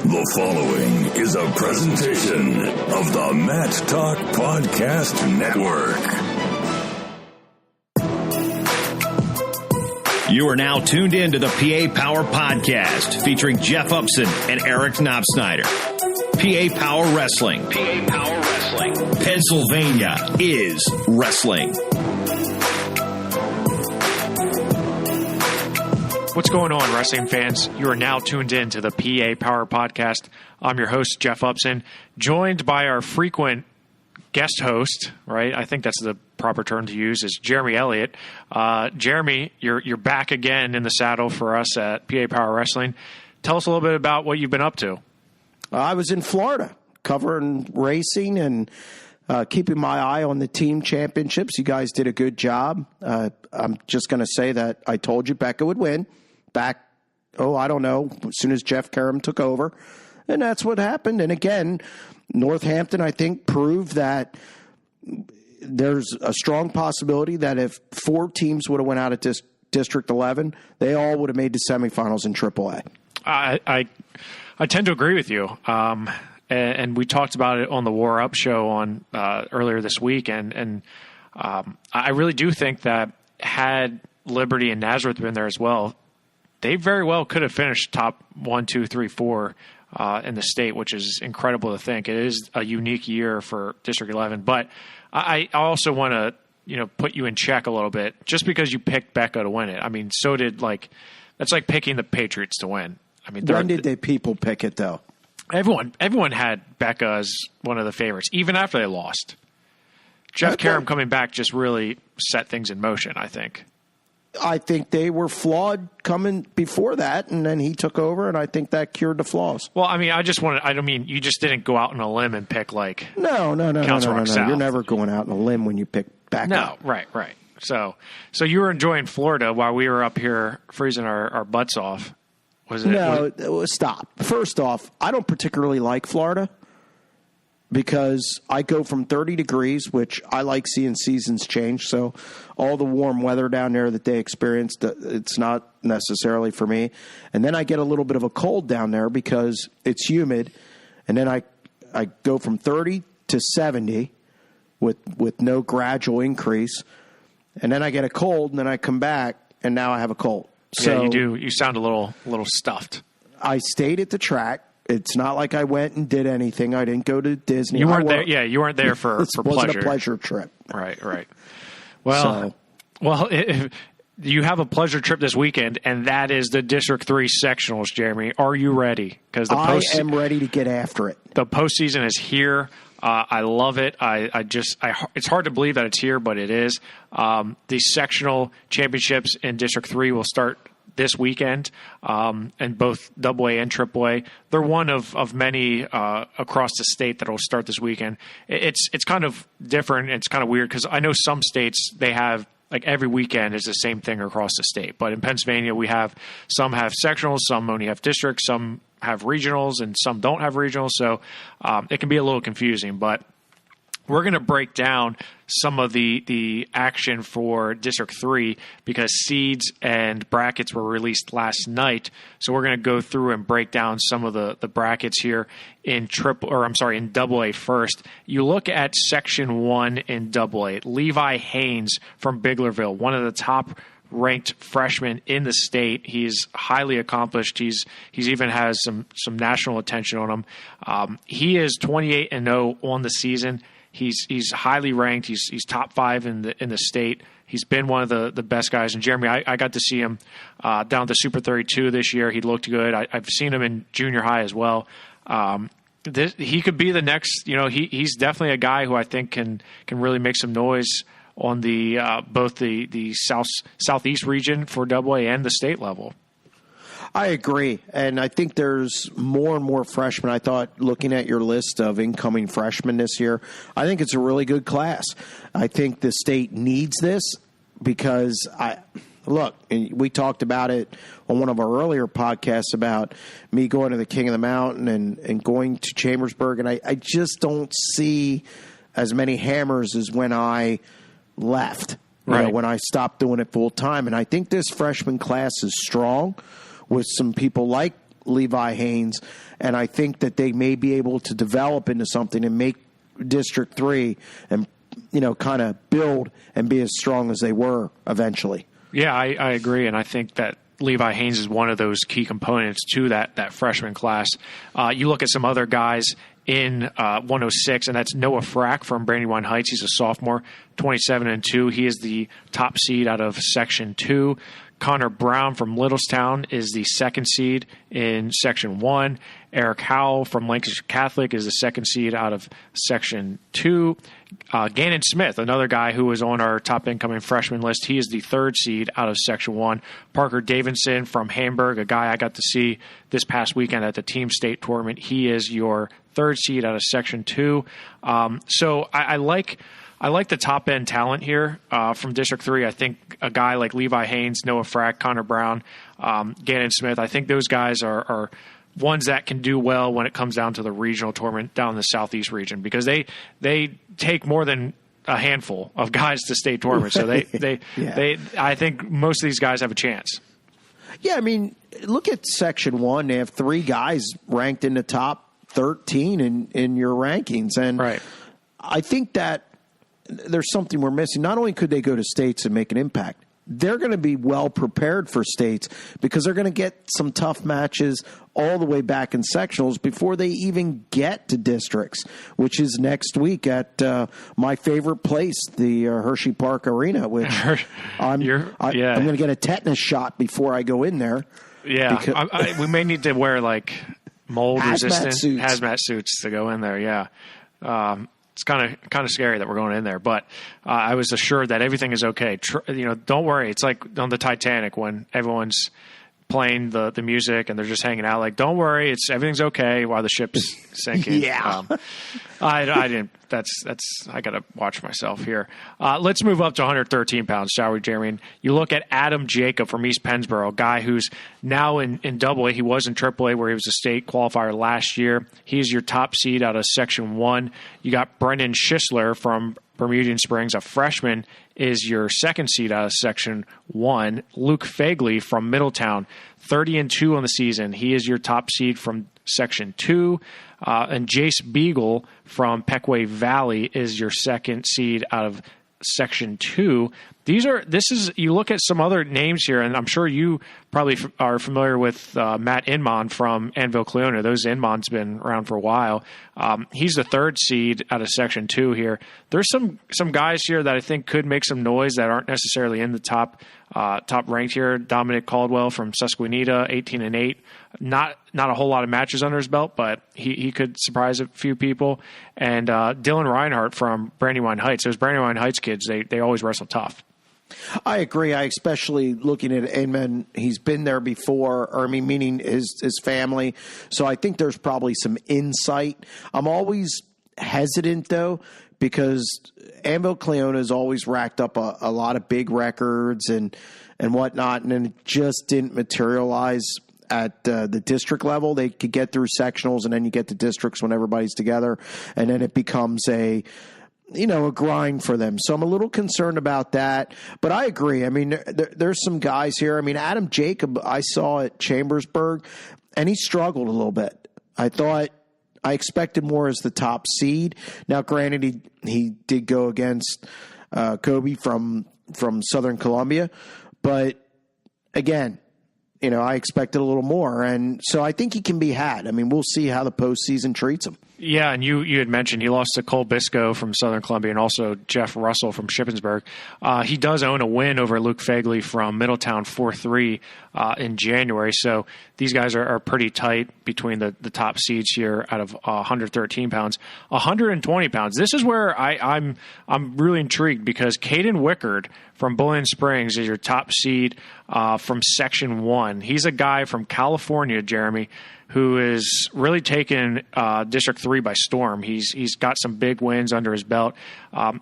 The following is a presentation of the Matt Talk Podcast Network. You are now tuned in to the PA Power Podcast featuring Jeff Upson and Eric Knopsnyder. PA Power Wrestling. PA Power Wrestling. Pennsylvania is wrestling. What's going on, wrestling fans? You are now tuned in to the PA Power Podcast. I'm your host, Jeff Upson, joined by our frequent guest host, right? I think that's the proper term to use, is Jeremy Elliott. Jeremy, you're back again in the saddle for us at PA Power Wrestling. Tell us a little bit about what you've been up to. I was in Florida covering racing and keeping my eye on the team championships. You guys did a good job. I'm just going to say that I told you Becca would win back, I don't know, as soon as Jeff Karam took over. And that's what happened. And again, Northampton, I think, proved that there's a strong possibility that if 4 teams would have went out at District 11, they all would have made the semifinals in AAA. I tend to agree with you. And we talked about it on the War Up show on earlier this week. And I really do think that had Liberty and Nazareth been there as well, they very well could have finished top 1, 2, 3, 4 in the state, which is incredible to think. It is a unique year for District 11. But I also want to put you in check a little bit. Just because you picked Becca to win it, I mean, so did that's like picking the Patriots to win. I mean, when did they people pick it though? Everyone had Becca as one of the favorites, even after they lost. Jeff Karam coming back just really set things in motion, I think. I think they were flawed coming before that, and then he took over, and I think that cured the flaws. Well, I mean, you just didn't go out on a limb and pick No. You're never going out on a limb when you pick Becca. No, right. So you were enjoying Florida while we were up here freezing our butts off. Stop. First off, I don't particularly like Florida because I go from 30 degrees, which I like seeing seasons change. So all the warm weather down there that they experienced, it's not necessarily for me. And then I get a little bit of a cold down there because it's humid. And then I go from 30 to 70 with no gradual increase. And then I get a cold, and then I come back, and now I have a cold. So yeah, you do. You sound a little stuffed. I stayed at the track. It's not like I went and did anything. I didn't go to Disney. You weren't there. Yeah, you weren't there for pleasure. It wasn't a pleasure trip. Right. Well, you have a pleasure trip this weekend, and that is the District 3 sectionals, Jeremy. Are you ready? Because I am ready to get after it. The postseason is here. I love it. It's hard to believe that it's here, but it is. The sectional championships in District 3 will start this weekend, and both AA and AAA. They're one of many across the state that will start this weekend. It's kind of different. It's kind of weird because I know some states, they have every weekend is the same thing across the state. But in Pennsylvania, some have sectionals, some only have districts, some have regionals, and some don't have regionals. So it can be a little confusing. But we're going to break down some of the action for District 3 because seeds and brackets were released last night. So we're going to go through and break down some of the brackets here in AA first. You look at Section 1 in AA. Levi Haynes from Biglerville, one of the top ranked freshmen in the state. He's highly accomplished. He's even has some national attention on him. He is 28-0 on the season. He's highly ranked. He's top 5 in the state. He's been one of the best guys. And Jeremy, I got to see him down at the Super 32 this year. He looked good. I've seen him in junior high as well. He could be the next. He's definitely a guy who I think can really make some noise on the both the southeast region for AA and the state level. I agree, and I think there's more and more freshmen. I thought, looking at your list of incoming freshmen this year, I think it's a really good class. I think the state needs this because we talked about it on one of our earlier podcasts about me going to the King of the Mountain and going to Chambersburg, and I just don't see as many hammers as when I left, when I stopped doing it full time. And I think this freshman class is strong with some people like Levi Haynes, and I think that they may be able to develop into something and make District 3 and, kind of build and be as strong as they were eventually. Yeah, I agree, and I think that Levi Haynes is one of those key components to that freshman class. You look at some other guys in 106, and that's Noah Frack from Brandywine Heights. He's a sophomore, 27-2. He is the top seed out of Section 2. Connor Brown from Littlestown is the second seed in Section 1. Eric Howell from Lancashire Catholic is the second seed out of Section 2. Gannon Smith, another guy who was on our top incoming freshman list, he is the third seed out of Section 1. Parker Davidson from Hamburg, a guy I got to see this past weekend at the team state tournament, he is your third seed out of Section 2. So I like the top end talent here from District 3. I think a guy like Levi Haynes, Noah Frack, Connor Brown, Gannon Smith, I think those guys are ones that can do well when it comes down to the regional tournament down in the Southeast region, because they take more than a handful of guys to state tournaments. So I think most of these guys have a chance. Yeah, I mean, look at Section 1. They have 3 guys ranked in the top 13 in your rankings. And right. I think that there's something we're missing. Not only could they go to states and make an impact, they're going to be well prepared for states because they're going to get some tough matches all the way back in sectionals before they even get to districts, which is next week at my favorite place, the Hershey Park Arena, which I'm going to get a tetanus shot before I go in there. Yeah, we may need to wear like mold-resistant hazmat suits to go in there, yeah. It's kind of scary that we're going in there, but I was assured that everything is okay. Don't worry. It's like on the Titanic when everyone's playing the music and they're just hanging out. Like, don't worry, everything's okay while the ship's sinking. Yeah, I didn't. I got to watch myself here. Let's move up to 113 pounds, shall we, Jeremy? And you look at Adam Jacob from East Pennsboro, a guy who's now in AA. He was in AAA where he was a state qualifier last year. He's your top seed out of Section 1. You got Brendan Schisler from Bermudian Springs, a freshman, is your second seed out of Section 1. Luke Fagley from Middletown, 30-2 on the season. He is your top seed from Section 2. And Jace Beagle from Pequay Valley is your second seed out of Section 2. You look at some other names here, and I'm sure you probably are familiar with Matt Inman from Anvil Cleona. Those Inman's been around for a while. He's the third seed out of Section 2 here. There's some guys here that I think could make some noise that aren't necessarily in the top ranked here. Dominic Caldwell from Susquehanna, 18-8. Not a whole lot of matches under his belt, but he could surprise a few people. And Dylan Reinhardt from Brandywine Heights. Those Brandywine Heights kids, they always wrestle tough. I agree. I especially looking at Inman, he's been there before, meaning his family. So I think there's probably some insight. I'm always hesitant, though, because Anvil Cleona has always racked up a lot of big records and whatnot, and then it just didn't materialize at the district level. They could get through sectionals, and then you get to districts when everybody's together, and then it becomes a grind for them. So I'm a little concerned about that. But I agree. I mean, there's some guys here. I mean, Adam Jacob, I saw at Chambersburg, and he struggled a little bit. I expected more as the top seed. Now, granted, he did go against Kobe from Southern Columbia. But, again, I expected a little more. And so I think he can be had. I mean, we'll see how the postseason treats him. Yeah, and you had mentioned he lost to Cole Bisco from Southern Columbia and also Jeff Russell from Shippensburg. He does own a win over Luke Fagley from Middletown 4-3 in January. So these guys are pretty tight between the top seeds here out of 113 pounds. 120 pounds. This is where I'm really intrigued because Caden Wickard from Bullion Springs is your top seed from Section 1. He's a guy from California, Jeremy, who is really taken District 3 by storm. He's got some big wins under his belt.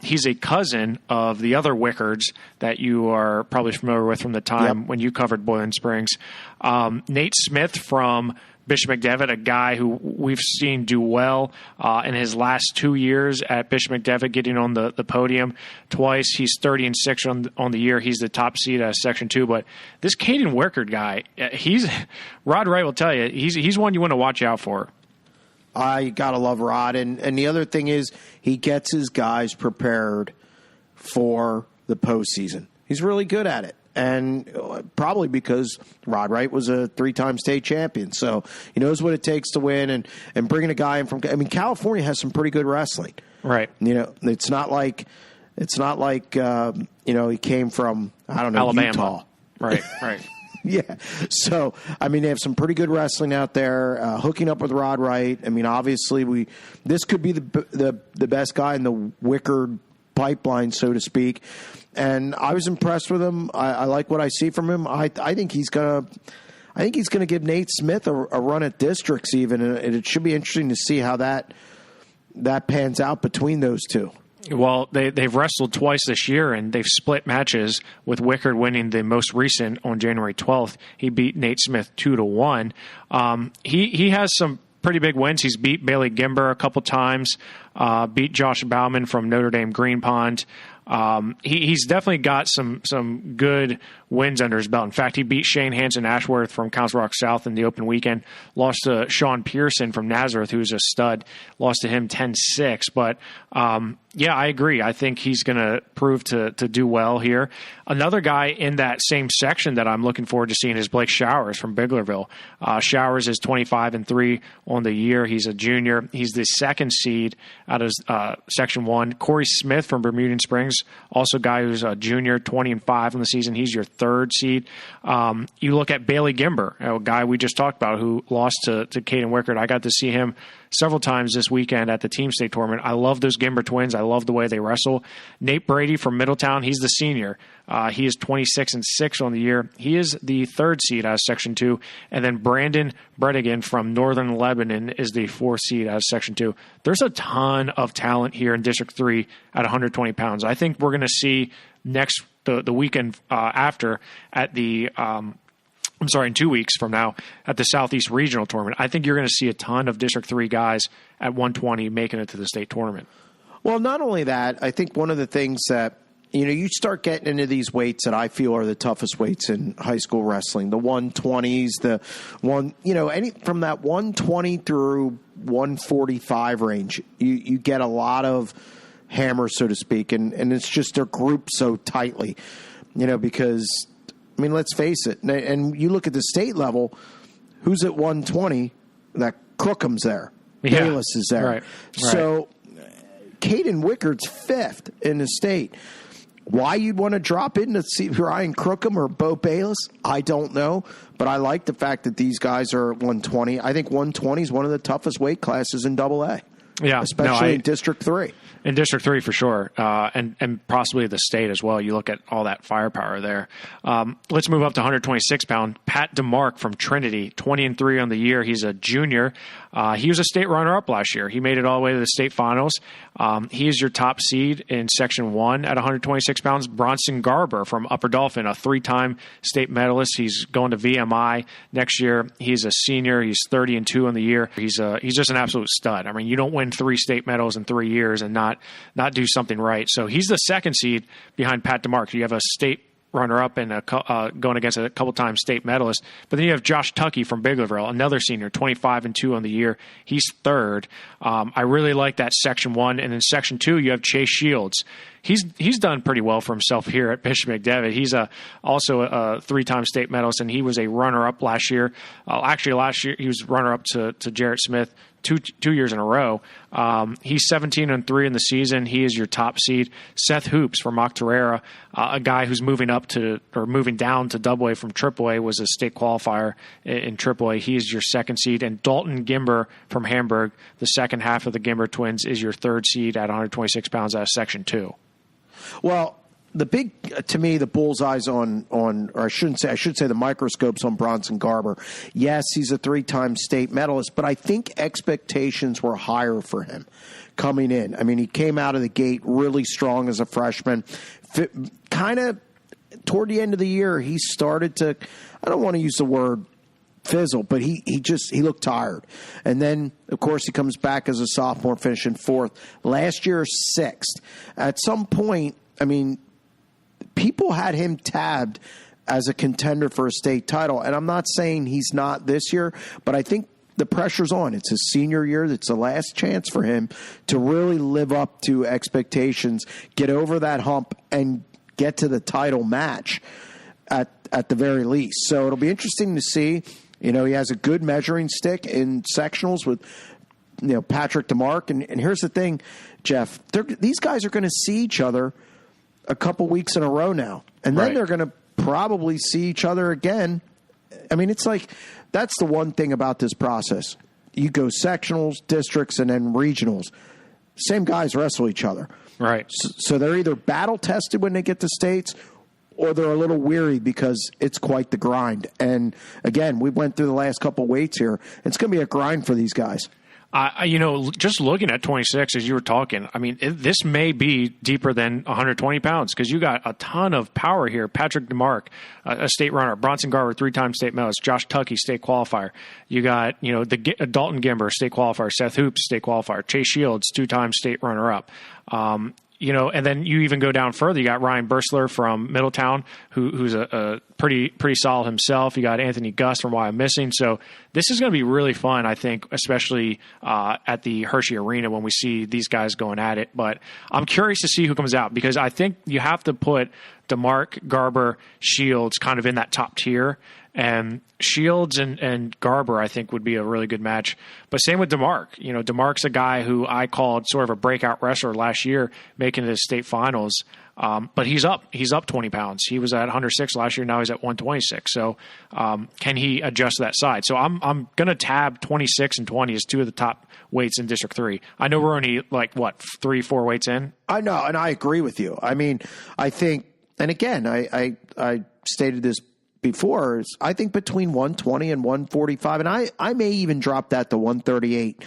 He's a cousin of the other Wickards that you are probably familiar with from the time when you covered Boylan Springs. Nate Smith from Bishop McDevitt, a guy who we've seen do well in his last 2 years at Bishop McDevitt, getting on the podium twice. He's 30-6 on the year. He's the top seed out of Section 2. But this Caden Wickard guy, Rod Wright will tell you, he's one you want to watch out for. I gotta love Rod, and the other thing is he gets his guys prepared for the postseason. He's really good at it, and probably because Rod Wright was a 3-time state champion, so he knows what it takes to win. And bringing a guy in from, California has some pretty good wrestling, right? It's not like he came from Alabama. Utah, right. Yeah. So, they have some pretty good wrestling out there, hooking up with Rod Wright. Obviously, this could be the best guy in the Wickard pipeline, so to speak. And I was impressed with him. I like what I see from him. I think he's gonna give Nate Smith a run at districts even, and it should be interesting to see how that pans out between those two. Well, they've wrestled twice this year, and they've split matches, with Wickard winning the most recent on January 12th. He beat Nate Smith 2-1. He has some pretty big wins. He's beat Bailey Gimber a couple times, beat Josh Bauman from Notre Dame Green Pond. He's definitely got some good wins under his belt. In fact, he beat Shane Hansen Ashworth from Council Rock South in the open weekend, lost to Sean Pearson from Nazareth, who's a stud, lost to him 10-6. But, I agree. I think he's going to prove to do well here. Another guy in that same section that I'm looking forward to seeing is Blake Showers from Biglerville. Showers is 25-3 on the year. He's a junior. He's the second seed out of Section 1. Corey Smith from Bermudian Springs, also a guy who's a junior, 20-5 on the season. He's your third seed. You look at Bailey Gimber, a guy we just talked about who lost to Caden Wickard. I got to see him several times this weekend at the Team State Tournament. I love those Gimber twins. I love the way they wrestle. Nate Brady from Middletown, he's the senior. He is 26-6 on the year. He is the third seed out of Section 2. And then Brandon Bredigan from Northern Lebanon is the fourth seed out of Section 2. There's a ton of talent here in District 3 at 120 pounds. I think we're going to see the weekend after at the in 2 weeks from now at the Southeast Regional Tournament. I think you're going to see a ton of District 3 guys at 120 making it to the state tournament. Well, not only that, I think one of the things that, you start getting into these weights that I feel are the toughest weights in high school wrestling, the 120s, from that 120 through 145 range, you get a lot of hammers, so to speak, and it's just they're grouped so tightly, because, let's face it, and you look at the state level, who's at 120, that Crookham's there. Yeah. Bayless is there. Right. So Caden Wickard's fifth in the state. Why you'd want to drop in to see Ryan Crookham or Bo Bayless, I don't know. But I like the fact that these guys are at 120. I think 120 is one of the toughest weight classes in AA. Yeah, especially in District 3. In District 3 for sure, and possibly the state as well. You look at all that firepower there. Let's move up to 126-pound. Pat DeMark from Trinity, 20-3 on the year. He's a junior. He was a state runner-up last year. He made it all the way to the state finals. He is your top seed in Section 1 at 126 pounds. Bronson Garber from Upper Dolphin, a 3-time state medalist. He's going to VMI next year. He's a senior. He's 30-2 on the year. He's just an absolute stud. You don't win 3 state medals in 3 years and not do something right. So he's the second seed behind Pat DeMark. You have a state runner-up and going against a couple-time state medalist. But then you have Josh Tuckey from Biglerville, another senior, 25-2 on the year. He's third. I really like that Section 1. And in Section 2, you have Chase Shields. He's done pretty well for himself here at Bishop McDevitt. He's also a 3-time state medalist, and he was a runner-up last year. Actually, last year he was runner-up to Jarrett Smith two years in a row. He's 17-3 in the season. He is your top seed. Seth Hoops from Octorara, a guy who's moving down to AA from AAA, was a state qualifier in AAA. He is your second seed. And Dalton Gimber from Hamburg, the second half of the Gimber twins, is your third seed at 126 pounds out of Section 2. Well, the bullseyes or I should say the microscopes on Bronson Garber. Yes, he's a 3-time state medalist, but I think expectations were higher for him coming in. He came out of the gate really strong as a freshman. Kind of toward the end of the year, he started to, I don't want to use the word fizzle, but he looked tired. And then, of course, he comes back as a sophomore, finishing 4th. Last year, 6th. At some point, I mean, people had him tabbed as a contender for a state title. And I'm not saying he's not this year, but I think the pressure's on. It's his senior year. It's the last chance for him to really live up to expectations, get over that hump, and get to the title match at the very least. So it'll be interesting to see. He has a good measuring stick in sectionals with, Patrick DeMarc. And here's the thing, Jeff. These guys are going to see each other a couple weeks in a row now. And then they're going to probably see each other again. I mean, it's like that's the one thing about this process. You go sectionals, districts, and then regionals. Same guys wrestle each other. Right. So they're either battle-tested when they get to states, or they're a little weary because it's quite the grind. And, again, we went through the last couple weights here. It's going to be a grind for these guys. Just looking at 26 as you were talking, I mean, this may be deeper than 120 pounds because you got a ton of power here. Patrick DeMarc, a state runner. Bronson Garber, 3-time state medalist. Josh Tuckey, state qualifier. You got, Dalton Gimber, state qualifier. Seth Hoops, state qualifier. Chase Shields, 2-time state runner-up. And then you even go down further. You got Ryan Bursler from Middletown, who's a pretty solid himself. You got Anthony Gus from Wyomissing. So this is going to be really fun, I think, especially at the Hershey Arena when we see these guys going at it. But I'm curious to see who comes out because I think you have to put DeMarc, Garber, Shields kind of in that top tier. And Shields and Garber, I think, would be a really good match. But same with DeMarc. DeMarc's a guy who I called sort of a breakout wrestler last year, making it to the state finals. But he's up 20 pounds. He was at 106 last year. Now he's at 126. So can he adjust to that side? So I'm going to tab 26 and 20 as two of the top weights in District 3. I know we're only 3-4 weights in. I know, and I agree with you. I mean, I think, and again, I stated this before, is I think between 120 and 145, and I may even drop that to 138.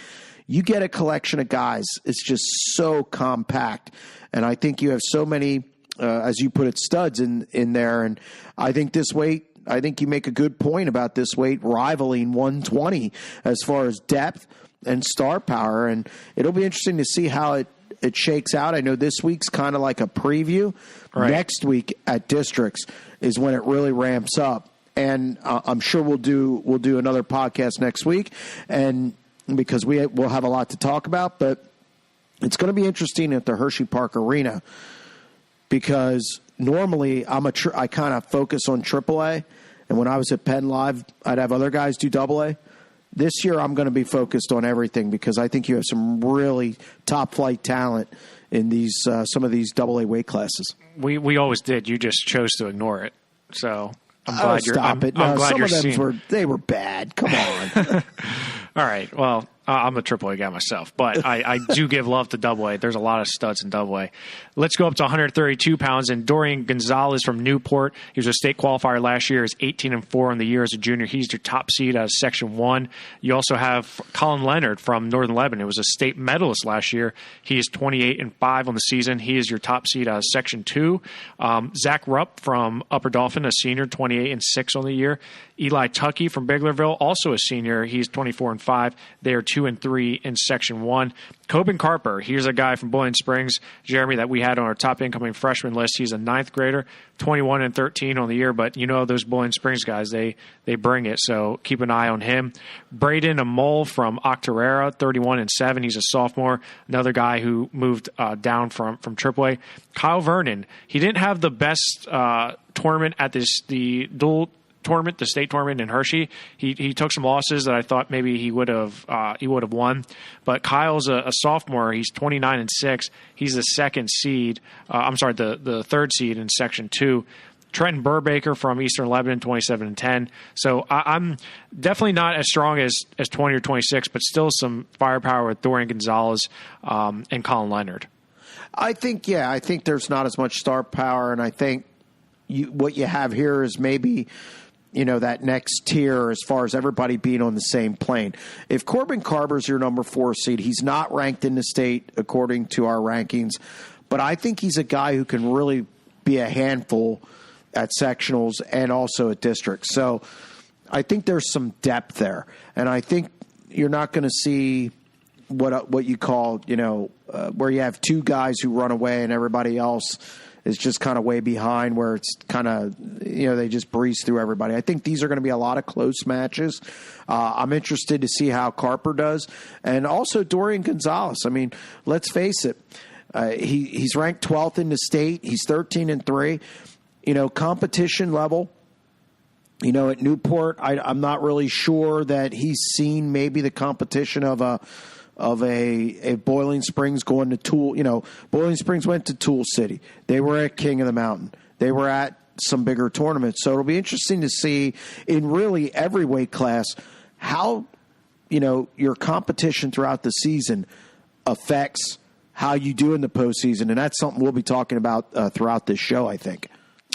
You get a collection of guys. It's just so compact. And I think you have so many, as you put it, studs in there. And I think this weight, I think you make a good point about this weight rivaling 120 as far as depth and star power. And it'll be interesting to see how it shakes out. I know this week's kind of like a preview. Right. Next week at districts is when it really ramps up. And I'm sure we'll do another podcast next week, and because we'll have a lot to talk about. But it's going to be interesting at the Hershey Park Arena because normally I kind of focus on AAA, and when I was at Penn Live, I'd have other guys do AA. This year, I'm going to be focused on everything because I think you have some really top flight talent in these some of these AA weight classes. We always did. You just chose to ignore it. So I'm glad you're. Stop it! No, I'm glad some you're of them seeing. they were bad. Come on. All right. Well, I'm a AAA guy myself, but I do give love to AA. There's a lot of studs in AA. Let's go up to 132 pounds. And Dorian Gonzalez from Newport, he was a state qualifier last year. He's 18-4 in the year as a junior. He's your top seed out of Section 1. You also have Colin Leonard from Northern Lebanon. He was a state medalist last year. He is 28-5 on the season. He is your top seed out of Section 2. Zach Rupp from Upper Dauphin, a senior, 28-6 on the year. Eli Tuckey from Biglerville, also a senior. He's 24-5. They are 2-3 in Section 1. Coben Carper, here's a guy from Boiling Springs, Jeremy, that we had on our top incoming freshman list. He's a 9th grader, 21-13 on the year. But you know those Boiling Springs guys, they bring it. So keep an eye on him. Braden Amol from Octorara, 31-7. He's a sophomore. Another guy who moved down from AAA. Kyle Vernon, he didn't have the best tournament at the dual tournament, the state tournament in Hershey. He took some losses that I thought maybe he would have won. But Kyle's a sophomore. He's 29-6. He's the second seed. The third seed in Section 2. Trenton Burbaker from Eastern Lebanon, 27-10. So I'm definitely not as strong as 20 or 26, but still some firepower with Dorian Gonzalez and Colin Leonard. I think there's not as much star power, and I think what you have here is maybe that next tier as far as everybody being on the same plane. If Corbin Carver's your number 4 seed, he's not ranked in the state according to our rankings, but I think he's a guy who can really be a handful at sectionals and also at districts. So I think there's some depth there, and I think you're not going to see what you call, where you have two guys who run away and everybody else is just kind of way behind, where it's kind of, they just breeze through everybody. I think these are going to be a lot of close matches. I'm interested to see how Carper does, and also Dorian Gonzalez. I mean, let's face it, he's ranked 12th in the state. He's 13-3. Competition level. At Newport, I'm not really sure that he's seen maybe the competition of a Boiling Springs going to Tool. Boiling Springs went to Tool City. They were at King of the Mountain. They were at some bigger tournaments. So it'll be interesting to see in really every weight class how, your competition throughout the season affects how you do in the postseason. And that's something we'll be talking about throughout this show, I think.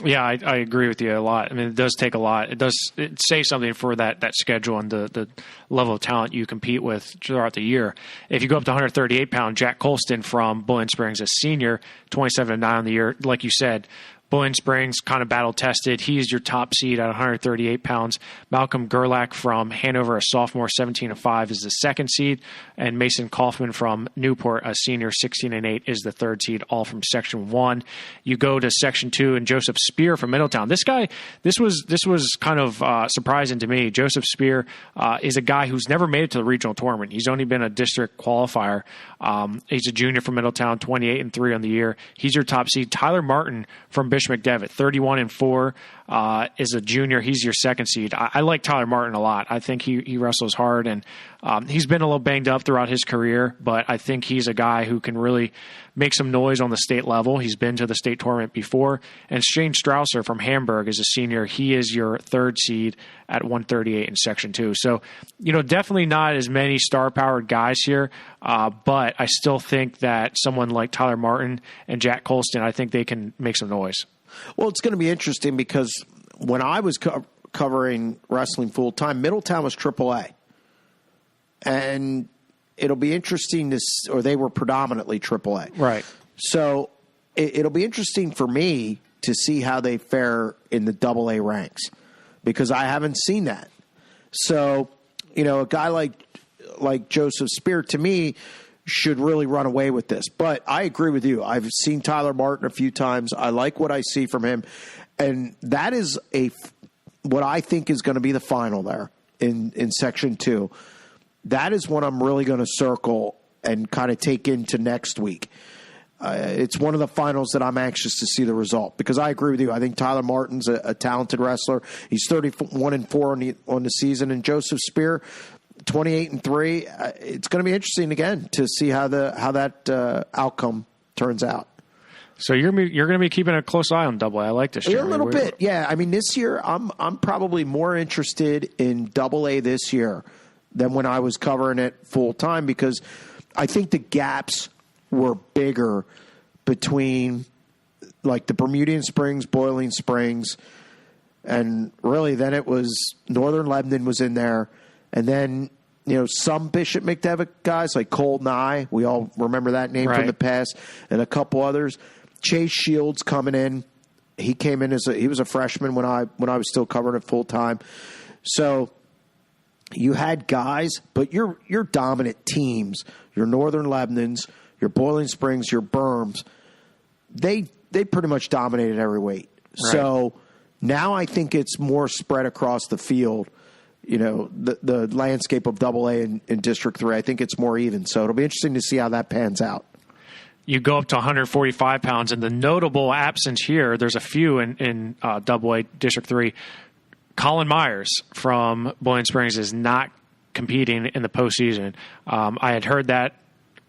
Yeah, I agree with you a lot. I mean, it does take a lot. It say something for that schedule and the level of talent you compete with throughout the year. If you go up to 138-pound, Jack Colston from Boiling Springs, a senior, 27-9 on the year. Like you said, Boiling Springs kind of battle-tested. He's your top seed at 138 pounds. Malcolm Gerlach from Hanover, a sophomore, 17-5, is the second seed. And Mason Kaufman from Newport, a senior, 16-8, is the third seed, all from Section 1. You go to Section 2, and Joseph Spear from Middletown. This was kind of surprising to me. Joseph Spear is a guy who's never made it to the regional tournament. He's only been a district qualifier. He's a junior from Middletown, 28-3 on the year. He's your top seed. Tyler Martin from Bishop McDevitt, 31-4, is a junior. He's your second seed. I like Tyler Martin a lot. I think he wrestles hard, and he's been a little banged up throughout his career, but I think he's a guy who can really make some noise on the state level. He's been to the state tournament before. And Shane Strausser from Hamburg is a senior. He is your third seed at 138 in Section 2. So, definitely not as many star-powered guys here, but I still think that someone like Tyler Martin and Jack Colston, I think they can make some noise. Well, it's going to be interesting because when I was covering wrestling full-time, Middletown was AAA. And it'll be interesting or they were predominantly AAA. Right. So it'll be interesting for me to see how they fare in the AA ranks because I haven't seen that. So, a guy like Joseph Spear, to me, should really run away with this. But I agree with you. I've seen Tyler Martin a few times. I like what I see from him. And that is what I think is going to be the final there in Section 2. That is what I'm really going to circle and kind of take into next week. It's one of the finals that I'm anxious to see the result because I agree with you. I think Tyler Martin's a talented wrestler. He's 31-4 on the season, and Joseph Spear, 28-3. It's going to be interesting again to see how that outcome turns out. So you're going to be keeping a close eye on AA. I like this year. A little bit, yeah. I mean, this year I'm probably more interested in AA this year than when I was covering it full time because I think the gaps were bigger between like the Bermudian Springs, Boiling Springs, and really then it was Northern Lebanon was in there, and then some Bishop McDevitt guys like Cole Nye, we all remember that name from the past, and a couple others. Chase Shields coming in, he came in he was a freshman when I was still covering it full time, so. You had guys, but your dominant teams, your Northern Lebanons, your Boiling Springs, your Berms, they pretty much dominated every weight. Right. So now I think it's more spread across the field. The landscape of AA in District 3, I think it's more even. So it'll be interesting to see how that pans out. You go up to 145 pounds, and the notable absence here, there's a few in AA District 3. Colin Myers from Boiling Springs is not competing in the postseason. I had heard that,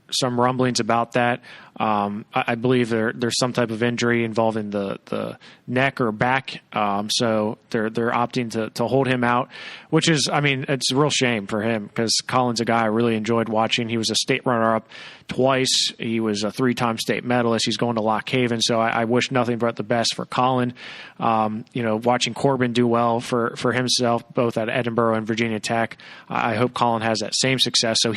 some rumblings about that. I believe there's some type of injury involving the neck or back, so they're opting to hold him out, which is, it's a real shame for him because Colin's a guy I really enjoyed watching. He was a state runner-up twice. He was a 3-time state medalist. He's going to Lock Haven, so I wish nothing but the best for Colin. Watching Corbin do well for himself, both at Edinburgh and Virginia Tech. I hope Colin has that same success. So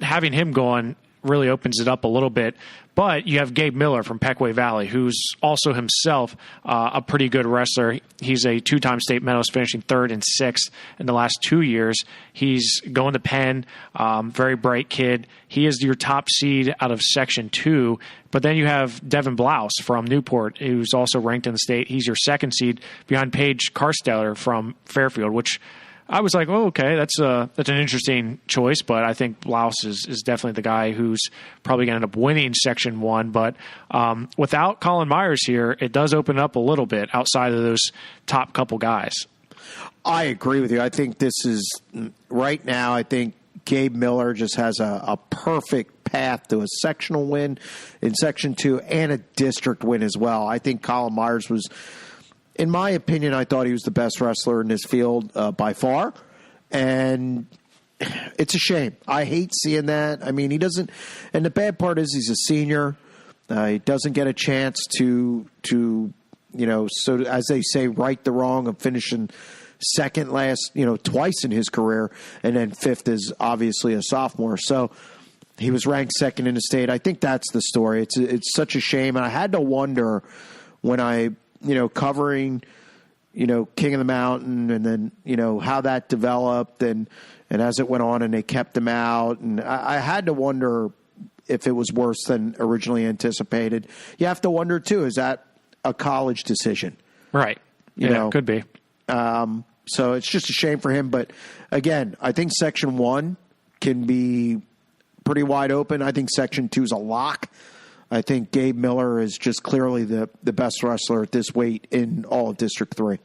having him going really opens it up a little bit. But you have Gabe Miller from Pequot Valley, who's also himself a pretty good wrestler. He's a 2-time state medalist, finishing 3rd and 6th in the last 2 years. He's going to Penn, very bright kid. He is your top seed out of Section 2. But then you have Devin Blouse from Newport, who's also ranked in the state. He's your 2nd seed behind Paige Karsteller from Fairfield, which I was like, oh, okay, that's an interesting choice, but I think Blouse is definitely the guy who's probably going to end up winning Section 1. But without Colin Myers here, it does open up a little bit outside of those top couple guys. I agree with you. I think this is, right now, I think Gabe Miller just has a perfect path to a sectional win in Section 2 and a district win as well. I think Colin Myers was, in my opinion, I thought he was the best wrestler in this field by far. And it's a shame. I hate seeing that. I mean, he doesn't, and the bad part is he's a senior. He doesn't get a chance to so as they say, right the wrong of finishing second last, twice in his career. And then 5th is obviously a sophomore. So he was ranked 2nd in the state. I think that's the story. It's such a shame. And I had to wonder when I, covering, King of the Mountain and then, how that developed and as it went on and they kept him out. And I had to wonder if it was worse than originally anticipated. You have to wonder, too, is that a college decision? Right. It could be. So it's just a shame for him. But, again, I think Section 1 can be pretty wide open. I think Section 2 is a lock. I think Gabe Miller is just clearly the best wrestler at this weight in all of District 3.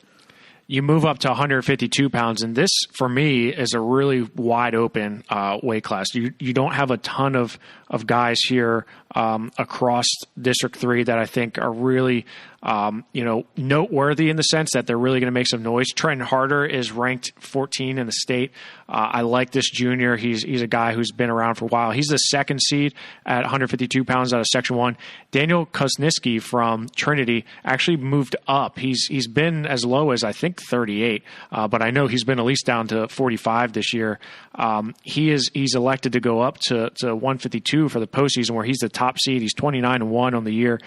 You move up to 152 pounds, and this, for me, is a really wide open weight class. You don't have a ton of guys here across District 3 that I think are really noteworthy in the sense that they're really going to make some noise. Trenton Harder is ranked 14 in the state. I like this junior. He's a guy who's been around for a while. He's the 2nd seed at 152 pounds out of Section 1. Daniel Kosniski from Trinity actually moved up. He's been as low as, I think, 38, but I know he's been at least down to 45 this year. He's elected to go up to 152 for the postseason, where he's the top seed. He's 29-1 on the year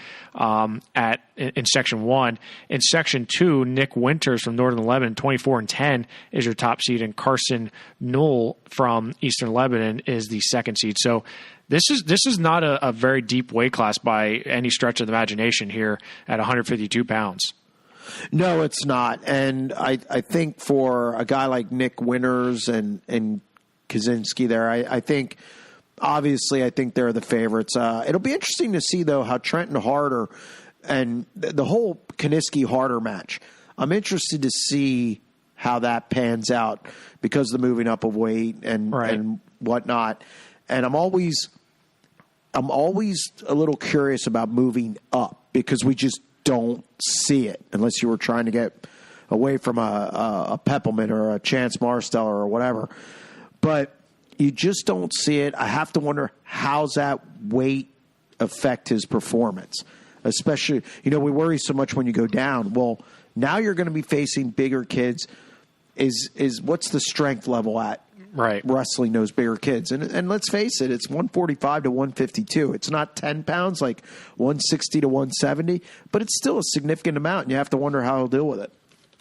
in Section 1. In Section 2, Nick Winters from Northern Lebanon, 24-10, is your top seed, and Carson Knoll from Eastern Lebanon is the 2nd seed. So this is not a very deep weight class by any stretch of the imagination here at 152 pounds. No, it's not. And I think for a guy like Nick Winters and Kaczynski there, I think obviously I think they're the favorites. It'll be interesting to see, though, how Trenton Harder and the whole Koniski-Harder match, I'm interested to see how that pans out because of the moving up of weight and whatnot. And I'm always a little curious about moving up because we just don't see it unless you were trying to get away from a Peppelman or a Chance Marsteller or whatever. But you just don't see it. I have to wonder, how's that weight affect his performance? Especially, we worry so much when you go down. Well, now you're going to be facing bigger kids. Is what's the strength level at? Right. Wrestling those bigger kids. And let's face it, it's 145 to 152. It's not 10 pounds like 160 to 170, but it's still a significant amount, and you have to wonder how he'll deal with it.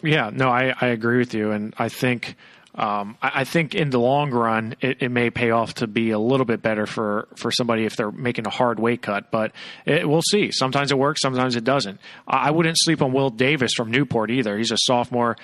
Yeah, no, I agree with you, and I think in the long run, it may pay off to be a little bit better for somebody if they're making a hard weight cut, but we'll see. Sometimes it works, sometimes it doesn't. I wouldn't sleep on Will Davis from Newport either. He's a sophomore.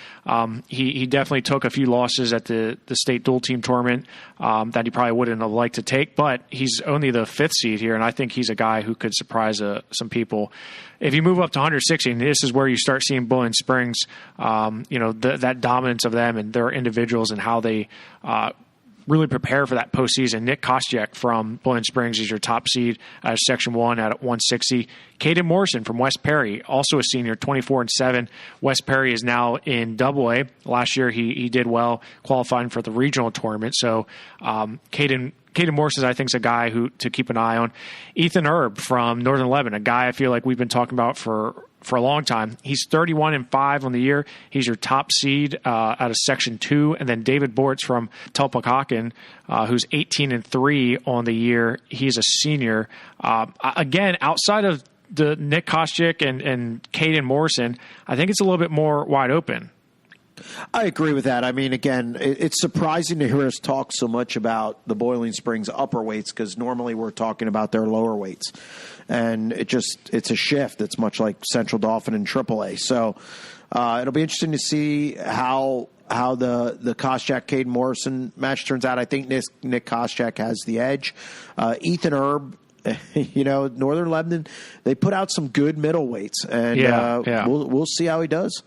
He definitely took a few losses at the state dual team tournament that he probably wouldn't have liked to take, but he's only the 5th seed here, and I think he's a guy who could surprise some people. If you move up to 160, this is where you start seeing Bowling Springs, that dominance of them and their individuals and how they really prepare for that postseason. Nick Kostyuk from Bowling Springs is your top seed out of Section 1 at 160. Caden Morrison from West Perry, also a senior, 24-7. West Perry is now in AA. Last year he did well qualifying for the regional tournament. So Caden Morrison, I think, is a guy who to keep an eye on. Ethan Erb from Northern Lebanon, a guy I feel like we've been talking about for for a long time. He's 31-5 on the year. He's your top seed out of Section 2. And then David Bortz from Tulpehocken, who's 18-3 on the year. He's a senior. Again, outside of the Nick Koscheck and Caden Morrison, I think it's a little bit more wide open. I agree with that. I mean, again, it's surprising to hear us talk so much about the Boiling Springs upper weights because normally we're talking about their lower weights. And it's a shift. It's much like Central Dauphin and AAA. So it'll be interesting to see how the Koscheck-Caden Morrison match turns out. I think Nick Koscheck has the edge. Ethan Erb, Northern Lebanon, they put out some good middleweights. And we'll see how he does.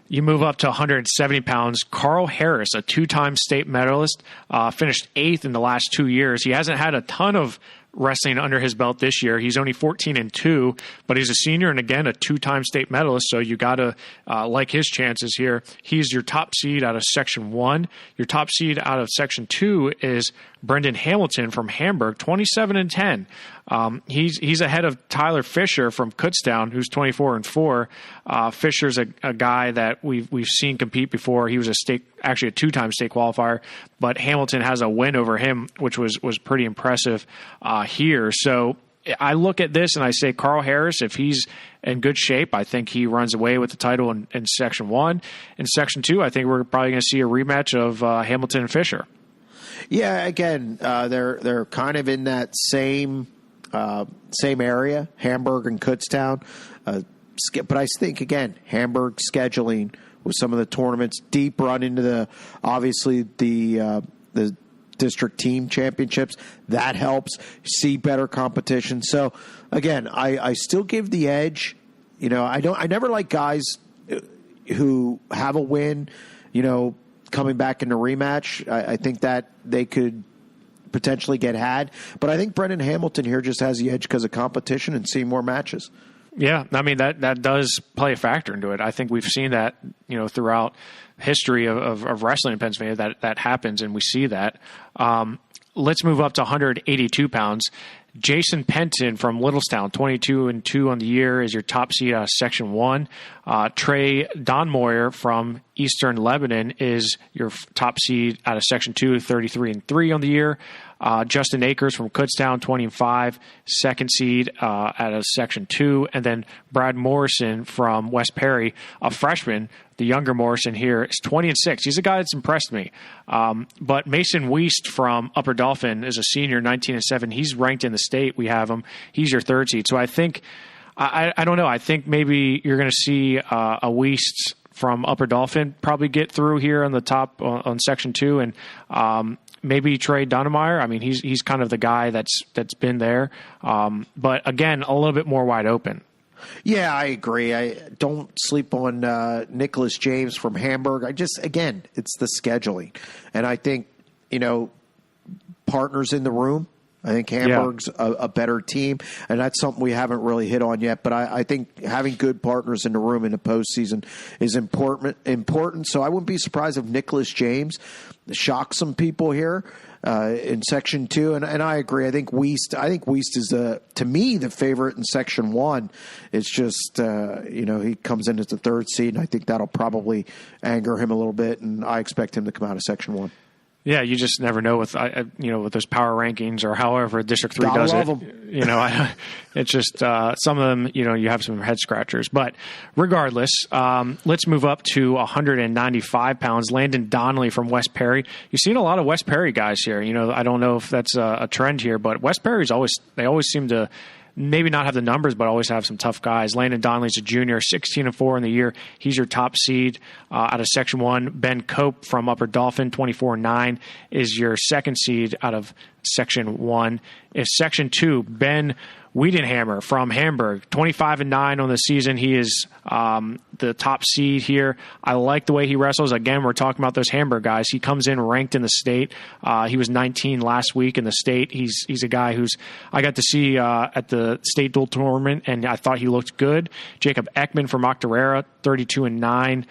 You move up to 170 pounds. Carl Harris, a two-time state medalist, finished 8th in the last 2 years. He hasn't had a ton of wrestling under his belt this year. He's only 14-2, but he's a senior and, again, a two-time state medalist, so you got to like his chances here. He's your top seed out of Section 1. Your top seed out of Section 2 is Brendan Hamilton from Hamburg, 27-10. He's ahead of Tyler Fisher from Kutztown, who's 24-4. Fisher's a guy that we've seen compete before. He was a two-time state qualifier, but Hamilton has a win over him, which was pretty impressive here. So I look at this and I say Carl Harris, if he's in good shape, I think he runs away with the title in Section 1. In Section 2, I think we're probably going to see a rematch of Hamilton and Fisher. Yeah, again, they're kind of in that same area, Hamburg and Kutztown. But I think, again, Hamburg scheduling with some of the tournaments, deep run into the district team championships, that helps. See better competition. So, again, I still give the edge. I never like guys who have a win, coming back in a rematch. I think that they could potentially get had. But I think Brendan Hamilton here just has the edge because of competition and seeing more matches. Yeah, I mean, that does play a factor into it. I think we've seen that, throughout history of wrestling in Pennsylvania, that happens, and we see that. Let's move up to 182 pounds. Jason Penton from Littlestown, 22-2 on the year, is your top seed out of Section 1. Trey Donmoyer from Eastern Lebanon is your top seed out of Section 2, 33-3 on the year. Justin Akers from Kutztown, 20-5, second seed out of Section 2. And then Brad Morrison from West Perry, a freshman. The younger Morrison here is 20-6. He's a guy that's impressed me. But Mason Wiest from Upper Dauphin is a senior, 19-7. He's ranked in the state. We have him. He's your third seed. So I think, I don't know. I think maybe you're going to see a Wiest from Upper Dauphin probably get through here on the top on Section 2. And maybe Trey Donnemeyer. I mean, he's kind of the guy that's been there. But again, a little bit more wide open. Yeah, I agree. I don't sleep on Nicholas James from Hamburg. Again, it's the scheduling. And I think, partners in the room. I think Hamburg's a better team, and that's something we haven't really hit on yet. But I think having good partners in the room in the postseason is important. So I wouldn't be surprised if Nicholas James shocks some people here in Section 2. And I agree. I think Wiest is to me the favorite in Section 1. It's just he comes in as the third seed, and I think that'll probably anger him a little bit. And I expect him to come out of Section 1. Yeah, you just never know with with those power rankings or however District 3 does it. It's just some of them, you have some head scratchers. But regardless, let's move up to 195 pounds. Landon Donnelly from West Perry. You've seen a lot of West Perry guys here. I don't know if that's a trend here, but West Perry's always seem to maybe not have the numbers, but always have some tough guys. Landon Donnelly's a junior, 16-4 in the year. He's your top seed out of Section 1. Ben Cope from Upper Dauphin, 24-9, is your second seed out of Section 1. If Section 2, Ben Wiedenhammer from Hamburg, 25-9 on the season. He is the top seed here. I like the way he wrestles. Again, we're talking about those Hamburg guys. He comes in ranked in the state. He was 19 last week in the state. He's a guy who's I got to see at the state dual tournament, and I thought he looked good. Jacob Ekman from Octorara, 32-9,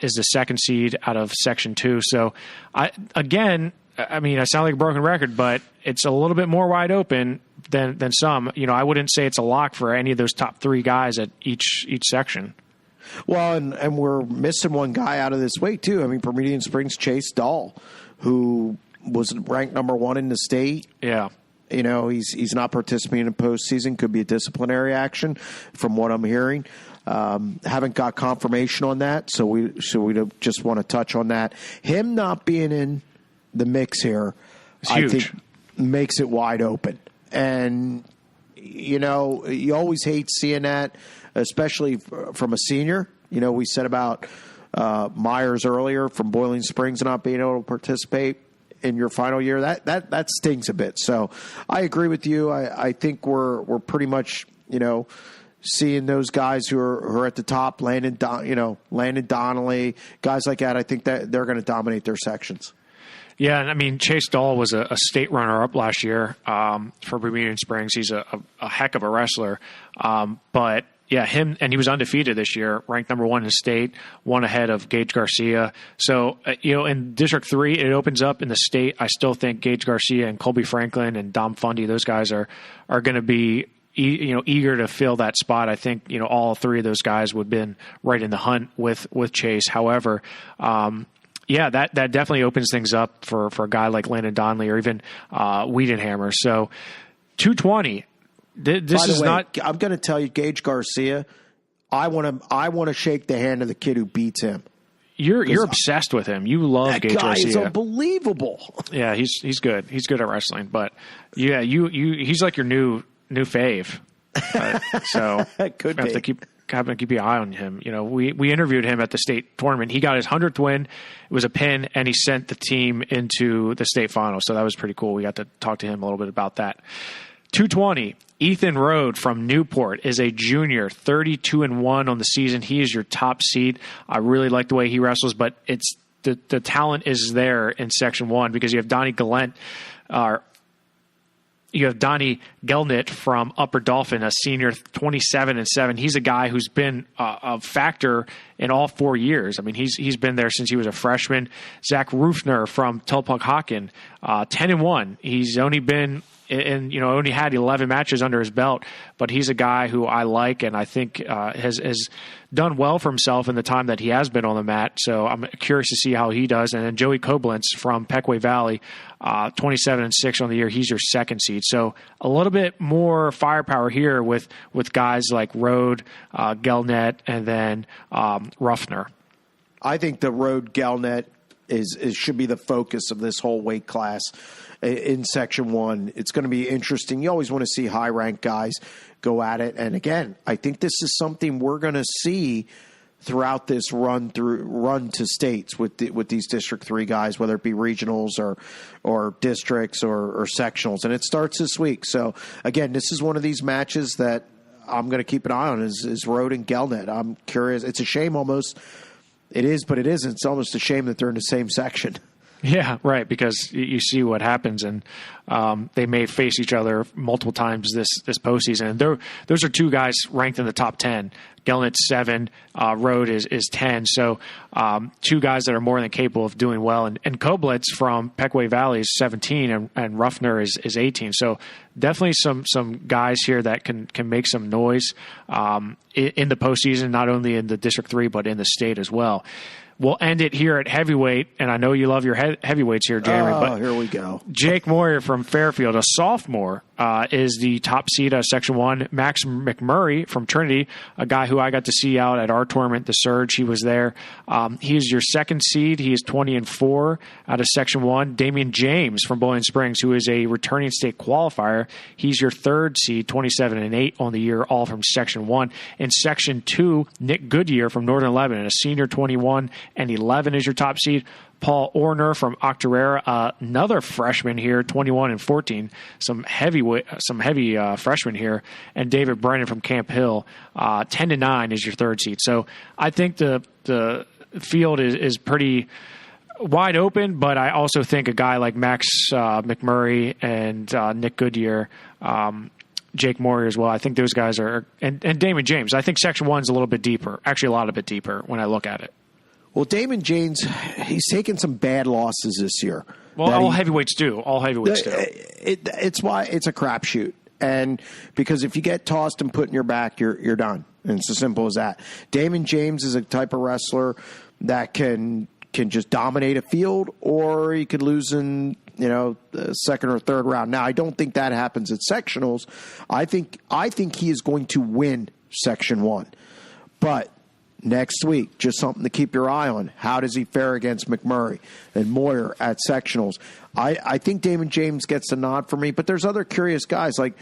is the second seed out of Section 2. So, I sound like a broken record, but it's a little bit more wide open. than some. I wouldn't say it's a lock for any of those top 3 guys at each section. Well, and we're missing one guy out of this weight, too. I mean, for Median Springs, Chase Dahl, who was ranked number 1 in the state. Yeah. He's not participating in postseason. Could be a disciplinary action from what I'm hearing. Haven't got confirmation on that, so we just want to touch on that. Him not being in the mix here, I think, makes it wide open. And, you always hate seeing that, especially from a senior. We said about Myers earlier from Boiling Springs not being able to participate in your final year. That stings a bit. So I agree with you. I think we're pretty much, seeing those guys who are at the top, Landon Donnelly, guys like that. I think that they're going to dominate their sections. Yeah, and I mean, Chase Dahl was a state runner-up last year for Bermudian Springs. He's a heck of a wrestler. But, yeah, and he was undefeated this year, ranked number 1 in the state, 1 ahead of Gage Garcia. So, in District 3, it opens up in the state. I still think Gage Garcia and Colby Franklin and Dom Fundy, those guys are going to be eager to fill that spot. I think, all 3 of those guys would have been right in the hunt with Chase. However, yeah, that definitely opens things up for a guy like Landon Donnelly or even Wiedenhammer. So 220. This is not. I'm going to tell you, Gage Garcia. I want to shake the hand of the kid who beats him. You're obsessed with him. You love Gage Garcia. That guy is unbelievable. Yeah, he's good. He's good at wrestling. But yeah, he's like your new fave. So could have be. to keep your eye on him. We interviewed him at the state tournament. He got his 100th win. It was a pin, and he sent the team into the state final. So that was pretty cool. We got to talk to him a little bit about that. 220. Ethan Rode from Newport is a junior, 32-1 on the season. He is your top seed. I really like the way he wrestles, but it's the talent is there in Section 1 because you have Donnie Gallant, you have Donnie Gelnit from Upper Dolphin, a senior, 27-7. He's a guy who's been a factor in all 4 years. I mean, he's been there since he was a freshman. Zach Rufner from Tulpahawken, 10-1. He's only been only had 11 matches under his belt, but he's a guy who I like and I think has done well for himself in the time that he has been on the mat. So I'm curious to see how he does. And then Joey Koblenz from Pequay Valley, 27-6 on the year. He's your 2nd seed. So a little bit more firepower here with guys like Rode, Gelnet, and then Ruffner. I think the Rode Gelnet should be the focus of this whole weight class in Section 1. It's going to be interesting. You always want to see high-ranked guys go at it. And again, I think this is something we're going to see throughout this run to states with these District 3 guys, whether it be regionals or districts or sectionals. And it starts this week. So, again, this is one of these matches that I'm going to keep an eye on is Rode and Gelnet. I'm curious. It's a shame almost. It is, but it isn't. It's almost a shame that they're in the same section. Yeah, right, because you see what happens, and they may face each other multiple times this postseason. And those are 2 guys ranked in the top 10. Gelnit's 7, Rode is 10. So 2 guys that are more than capable of doing well. And Koblenz from Pequay Valley is 17, and Ruffner is 18. So definitely some guys here that can make some noise in the postseason, not only in the District 3, but in the state as well. We'll end it here at heavyweight, and I know you love your heavyweights here, Jeremy. But here we go. Jake Moyer from Fairfield, a sophomore, is the top seed of Section 1. Max McMurray from Trinity, a guy who I got to see out at our tournament, the Surge. He was there. He is your 2nd seed. He is 20-4 out of Section 1. Damian James from Boiling Springs, who is a returning state qualifier. He's your 3rd seed, 27-8 on the year, all from Section 1. In Section 2, Nick Goodyear from Northern Lebanon, a senior, 21-11 is your top seed. Paul Orner from Octorara, another freshman here, 21-14. Some heavy freshmen here, and David Brennan from Camp Hill, 10-9 is your 3rd seed. So I think the field is pretty wide open, but I also think a guy like Max McMurray and Nick Goodyear. Jake Moyer as well. I think those guys are, and Damon James. I think Section 1 is a little bit deeper, actually a lot of bit deeper when I look at it. Well, Damon James, he's taken some bad losses this year. Well, all heavyweights do. All heavyweights do. It's why it's a crapshoot. And because if you get tossed and put in your back, you're done. And it's as simple as that. Damon James is a type of wrestler that can just dominate a field, or he could lose in the second or third round. Now, I don't think that happens at sectionals. I think he is going to win Section 1. But next week, just something to keep your eye on. How does he fare against McMurray and Moyer at sectionals? I think Damon James gets the nod for me, but there's other curious guys like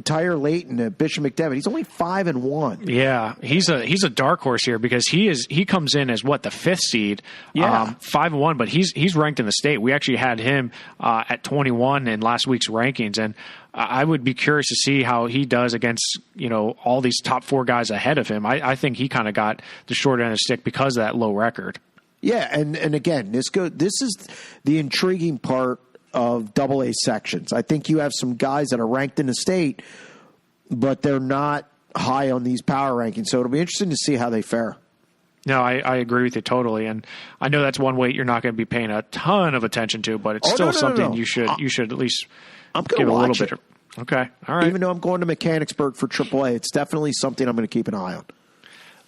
Tyre Layton, Bishop McDevitt. He's only 5-1. Yeah, he's a dark horse here because he comes in as the 5th seed, 5-1, but he's ranked in the state. We actually had him at 21 in last week's rankings, and I would be curious to see how he does against all these top 4 guys ahead of him. I think he kind of got the short end of the stick because of that low record. Yeah, and again, this is the intriguing part of AA sections. I think you have some guys that are ranked in the state, but they're not high on these power rankings. So it'll be interesting to see how they fare. No, I agree with you totally, and I know that's one weight you're not going to be paying a ton of attention to, but it's still something you should at least give a little bit. Okay, all right. Even though I'm going to Mechanicsburg for AAA, it's definitely something I'm going to keep an eye on.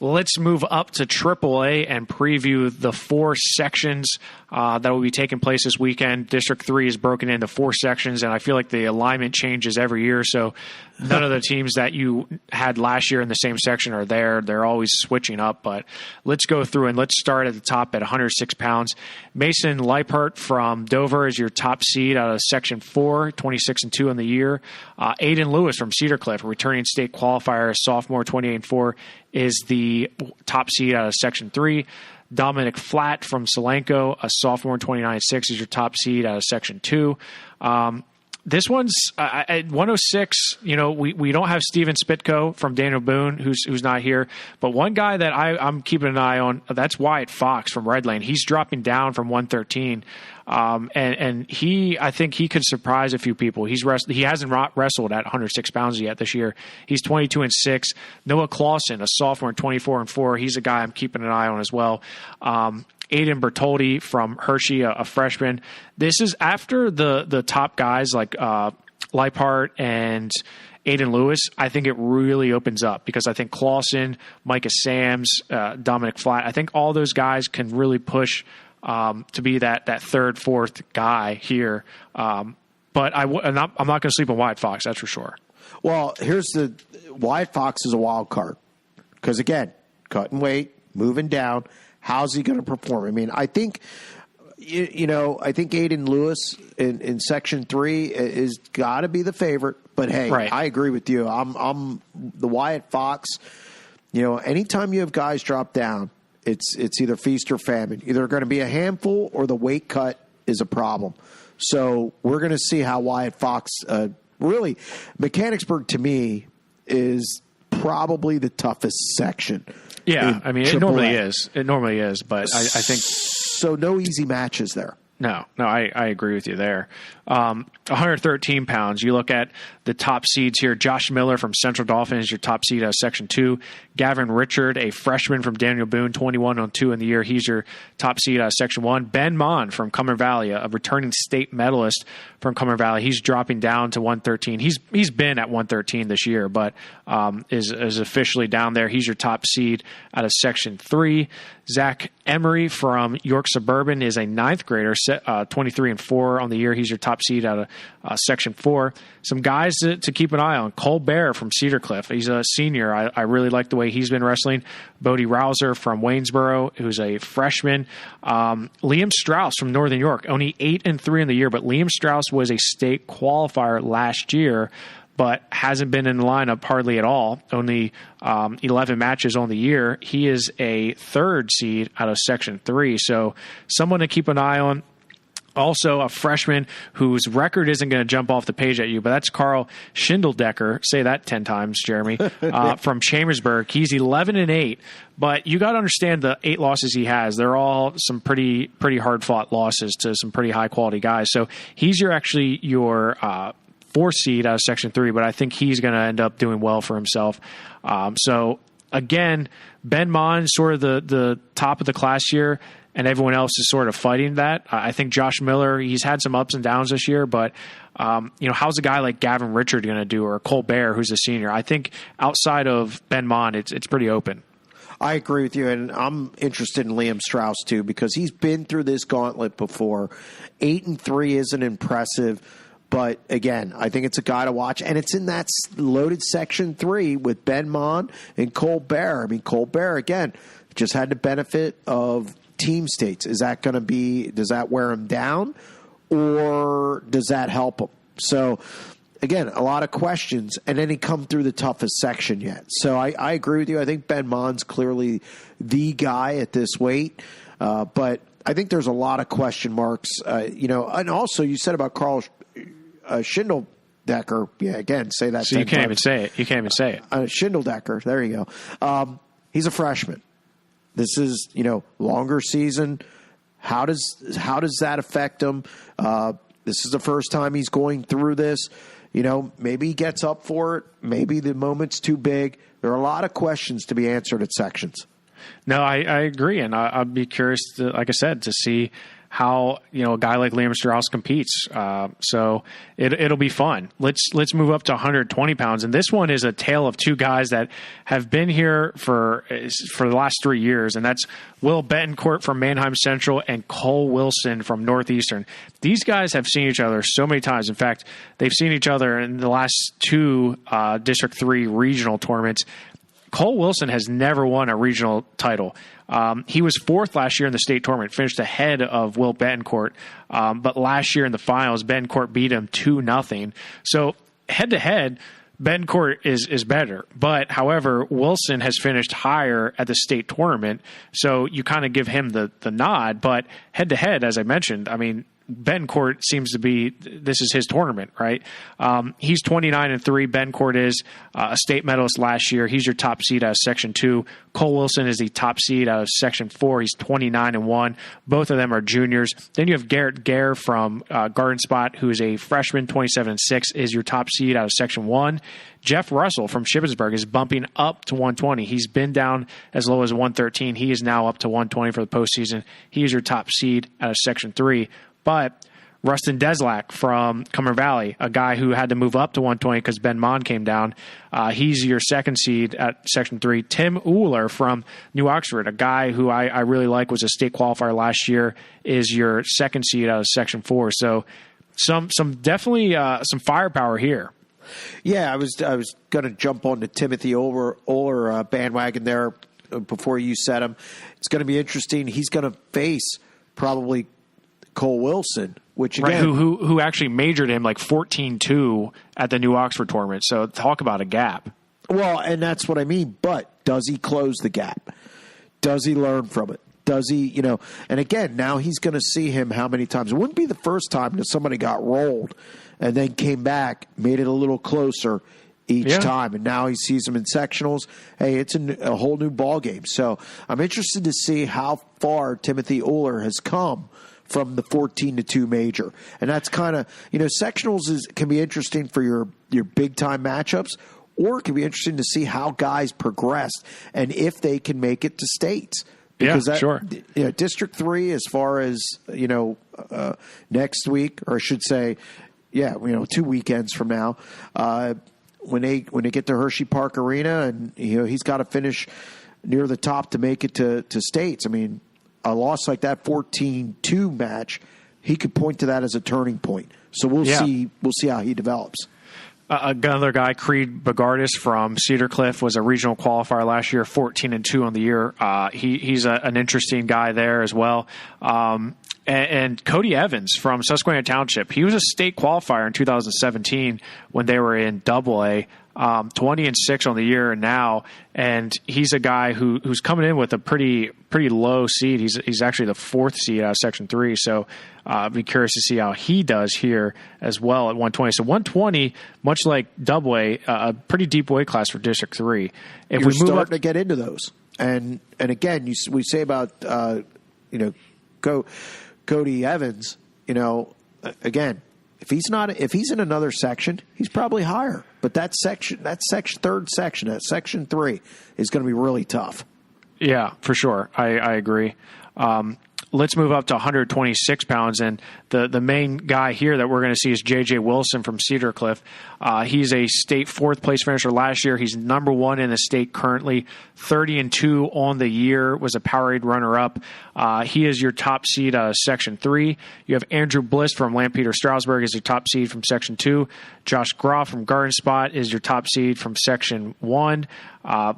Let's move up to AAA and preview the 4 sections that will be taking place this weekend. District 3 is broken into 4 sections, and I feel like the alignment changes every year, so none of the teams that you had last year in the same section are there. They're always switching up, but let's go through and let's start at the top at 106 pounds. Mason Leipert from Dover is your top seed out of Section 4, 26-2 on the year. Aiden Lewis from Cedar Cliff, a returning state qualifier, sophomore, 28-4, is the top seed out of Section 3. Dominic Flatt from Solanco, a sophomore, 29-6, is your top seed out of Section 2. This one's at 106. We don't have Steven Spitko from Daniel Boone, who's not here. But one guy that I'm keeping an eye on, that's Wyatt Fox from Red Lane. He's dropping down from 113. And I think he could surprise a few people. He hasn't wrestled at 106 pounds yet this year. He's 22-6. Noah Clausen, a sophomore, 24-4. He's a guy I'm keeping an eye on as well. Aiden Bertoldi from Hershey, a freshman. This is after the top guys like Leipart and Aiden Lewis. I think it really opens up because I think Clausen, Micah Sams, Dominic Flatt, I think all those guys can really push to be that third, fourth guy here. But I'm not going to sleep on Wyatt Fox, that's for sure. Well, Wyatt Fox is a wild card because, again, cutting weight, moving down. How's he going to perform? I mean, I think, I think Aiden Lewis in Section 3 is got to be the favorite. But, hey, right. I agree with you. I'm the Wyatt Fox. Anytime you have guys drop down, it's either feast or famine. Either going to be a handful or the weight cut is a problem. So we're going to see how Wyatt Fox really – Mechanicsburg, to me, is probably the toughest section. Yeah, I mean, it normally is. It normally is, but I think... So no easy matches there. No, I agree with you there. 113 pounds. You look at the top seeds here. Josh Miller from Central Dauphin is your top seed out of Section 2. Gavin Richard, a freshman from Daniel Boone, 21-2 in the year. He's your top seed out of Section 1. Ben Mon from Cumber Valley, a returning state medalist from Cumber Valley. He's dropping down to 113. He's been at 113 this year, but is officially down there. He's your top seed out of Section 3. Zach Emery from York Suburban is a 9th grader, 23-4 on the year. He's your top seed out of Section 4. Some guys to keep an eye on. Cole Bear from Cedar Cliff. He's a senior. I really like the way he's been wrestling. Bodie Rouser from Waynesboro, who's a freshman. Liam Strauss from Northern York, only 8-3 in the year, but Liam Strauss was a state qualifier last year, but hasn't been in the lineup hardly at all. Only 11 matches on the year. He is a 3rd seed out of Section 3, so someone to keep an eye on. Also, a freshman whose record isn't going to jump off the page at you, but that's Carl Schindeldecker. Say that 10 times, Jeremy. From Chambersburg. He's 11-8, but you got to understand the 8 losses he has. They're all some pretty hard-fought losses to some pretty high-quality guys. So he's your 4th seed out of Section 3, but I think he's going to end up doing well for himself. So, again, Ben Mon, sort of the top of the class here. and everyone else is sort of fighting that. I think Josh Miller, he's had some ups and downs this year, but how's a guy like Gavin Richard going to do, or Colbert, who's a senior? I think outside of Ben Mond, it's pretty open. I agree with you, and I'm interested in Liam Strauss too because he's been through this gauntlet before. 8-3 isn't impressive, but again, I think it's a guy to watch, and it's in that loaded Section 3 with Ben Mond and Colbert. I mean, Colbert again just had the benefit of team states. Is that going to be? Does that wear him down, or does that help him? So. Again, a lot of questions, and then he come through the toughest section yet. So I agree with you. I think Ben Mond's clearly the guy at this weight, but I think there's a lot of question marks. And also you said about Carl Schindeldecker. Yeah, again, say that. So you can't even say it. You can't even say it. Schindeldecker. There you go. He's a freshman. This is longer season. How does that affect him? This is the first time he's going through this. Maybe he gets up for it. Maybe the moment's too big. There are a lot of questions to be answered at sections. No, I agree. And I'd be curious, like I said, to see how, a guy like Liam Strauss competes. So it'll be fun. Let's move up to 120 pounds. And this one is a tale of two guys that have been here for the last 3 years. And that's Will Betancourt from Manheim Central and Cole Wilson from Northeastern. These guys have seen each other so many times. In fact, they've seen each other in the last two District 3 regional tournaments. Cole Wilson has never won a regional title. He was fourth last year in the state tournament, finished ahead of Will Betancourt. But last year in the finals, Betancourt beat him 2-0. So head-to-head, Betancourt is better. But, however, Wilson has finished higher at the state tournament, so you kind of give him the nod. But head-to-head, as I mentioned, I mean, Betancourt seems to be, this is his tournament, right? He's 29-3. Betancourt is a state medalist last year. He's your top seed out of Section 2. Cole Wilson is the top seed out of Section 4. He's 29-1. Both of them are juniors. Then you have Garrett Gare from Garden Spot, who is a freshman, 27-6, is your top seed out of Section 1. Jeff Russell from Shippensburg is bumping up to 120. He's been down as low as 113. He is now up to 120 for the postseason. He is your top seed out of Section 3. But Rustin Deslak from Cumberland Valley, a guy who had to move up to 120 because Ben Mond came down, he's your second seed at Section 3. Tim Uhler from New Oxford, a guy who I really like, was a state qualifier last year, is your second seed out of Section 4. So some definitely some firepower here. Yeah, I was going to jump on the Timothy Uhler bandwagon there before you said him. It's going to be interesting. He's going to face probably Cole Wilson, which again, right, who actually majored him like 14-2 at the New Oxford tournament. So talk about a gap. Well, and that's what I mean. But does he close the gap? Does he learn from it? Does he, and again, now he's going to see him how many times. It wouldn't be the first time that somebody got rolled and then came back, made it a little closer each time. And now he sees him in sectionals. Hey, it's a whole new ball game. So I'm interested to see how far Timothy Uhler has come from the 14-2 major. And that's kind of, sectionals can be interesting for your big time matchups, or it can be interesting to see how guys progress and if they can make it to states. Because sure. District 3, as far as, next week, or I should say, 2 weekends from now, when they get to Hershey Park Arena, and he's got to finish near the top to make it to states. I mean, a loss like that 14-2 match, he could point to that as a turning point. So we'll see how he develops. Another guy, Creed Bogardus from Cedar Cliff, was a regional qualifier last year, 14-2 on the year. He's an interesting guy there as well. And Cody Evans from Susquehanna Township, he was a state qualifier in 2017 when they were in AA. 20-6 on the year now, and he's a guy who's coming in with a pretty low seed. He's actually the fourth seed out of Section 3, so I'd be curious to see how he does here as well at 120. So 120, much like AA, a pretty deep weight class for District 3. If we're starting to get into those, and again, we say about Cody Evans, again. If he's in another section, he's probably higher. But that third section, that Section 3, is going to be really tough. Yeah, for sure. I agree. Let's move up to 126 pounds, and the main guy here that we're going to see is J.J. Wilson from Cedar Cliff. He's a state fourth-place finisher last year. He's number one in the state currently, 30-2 on the year, was a Powerade runner-up. He is your top seed out of Section 3. You have Andrew Bliss from Lampeter-Stroudsburg is your top seed from Section 2. Josh Groff from Garden Spot is your top seed from Section 1.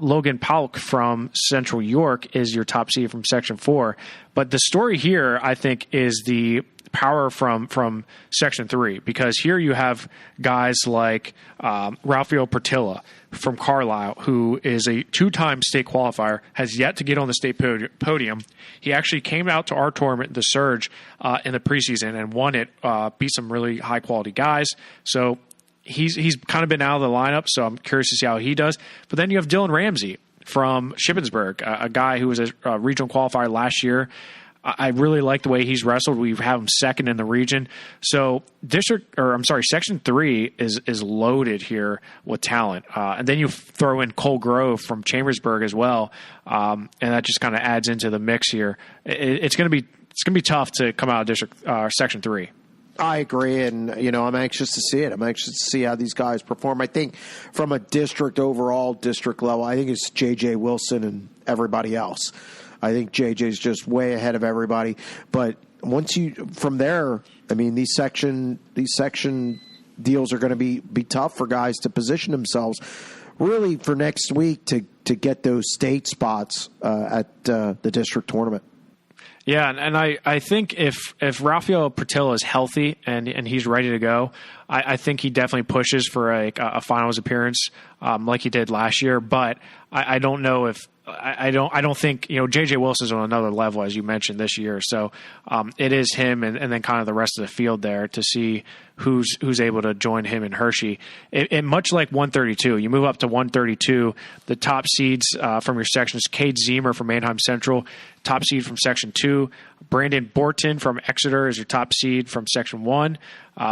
Logan Pauk from Central York is your top seed from Section 4. But the story here, I think, is the power from Section 3, because here you have guys like Rafael Portilla from Carlisle, who is a two-time state qualifier, has yet to get on the state podium. He actually came out to our tournament, the Surge, in the preseason and won it, beat some really high-quality guys. So he's kind of been out of the lineup, so I'm curious to see how he does. But then you have Dylan Ramsey from Shippensburg, a guy who was a regional qualifier last year. I really like the way he's wrestled. We have him second in the region. So Section 3 is loaded here with talent. And then you throw in Cole Grove from Chambersburg as well. And that just kind of adds into the mix here. It's going to be tough to come out of Section 3. I agree, and I'm anxious to see it. I'm anxious to see how these guys perform. I think from a district level, I think it's J.J. Wilson and everybody else. I think JJ's just way ahead of everybody. But from there, I mean, these section deals are going to be tough for guys to position themselves really for next week to get those state spots at the district tournament. Yeah, and I think if Rafael Portilla is healthy and he's ready to go, I think he definitely pushes for a finals appearance like he did last year. But I don't know if I don't think J.J. Wilson's on another level, as you mentioned, this year. So it is him and then kind of the rest of the field there to see who's able to join him in Hershey. It much like 132, you move up to 132. The top seeds from your sections: Cade Zemer from Mannheim Central, top seed from Section 2. Brandon Borton from Exeter is your top seed from Section 1.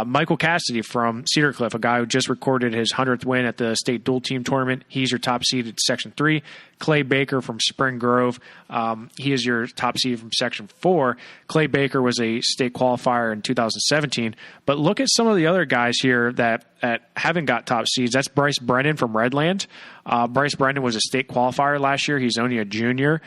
Michael Cassidy from Cedar Cliff, a guy who just recorded his 100th win at the state dual team tournament. He's your top seed at Section 3. Clay Baker from Spring Grove, he is your top seed from Section 4. Clay Baker was a state qualifier in 2017. But look at some of the other guys here that haven't got top seeds. That's Bryce Brennan from Redland. Bryce Brennan was a state qualifier last year. He's only a junior.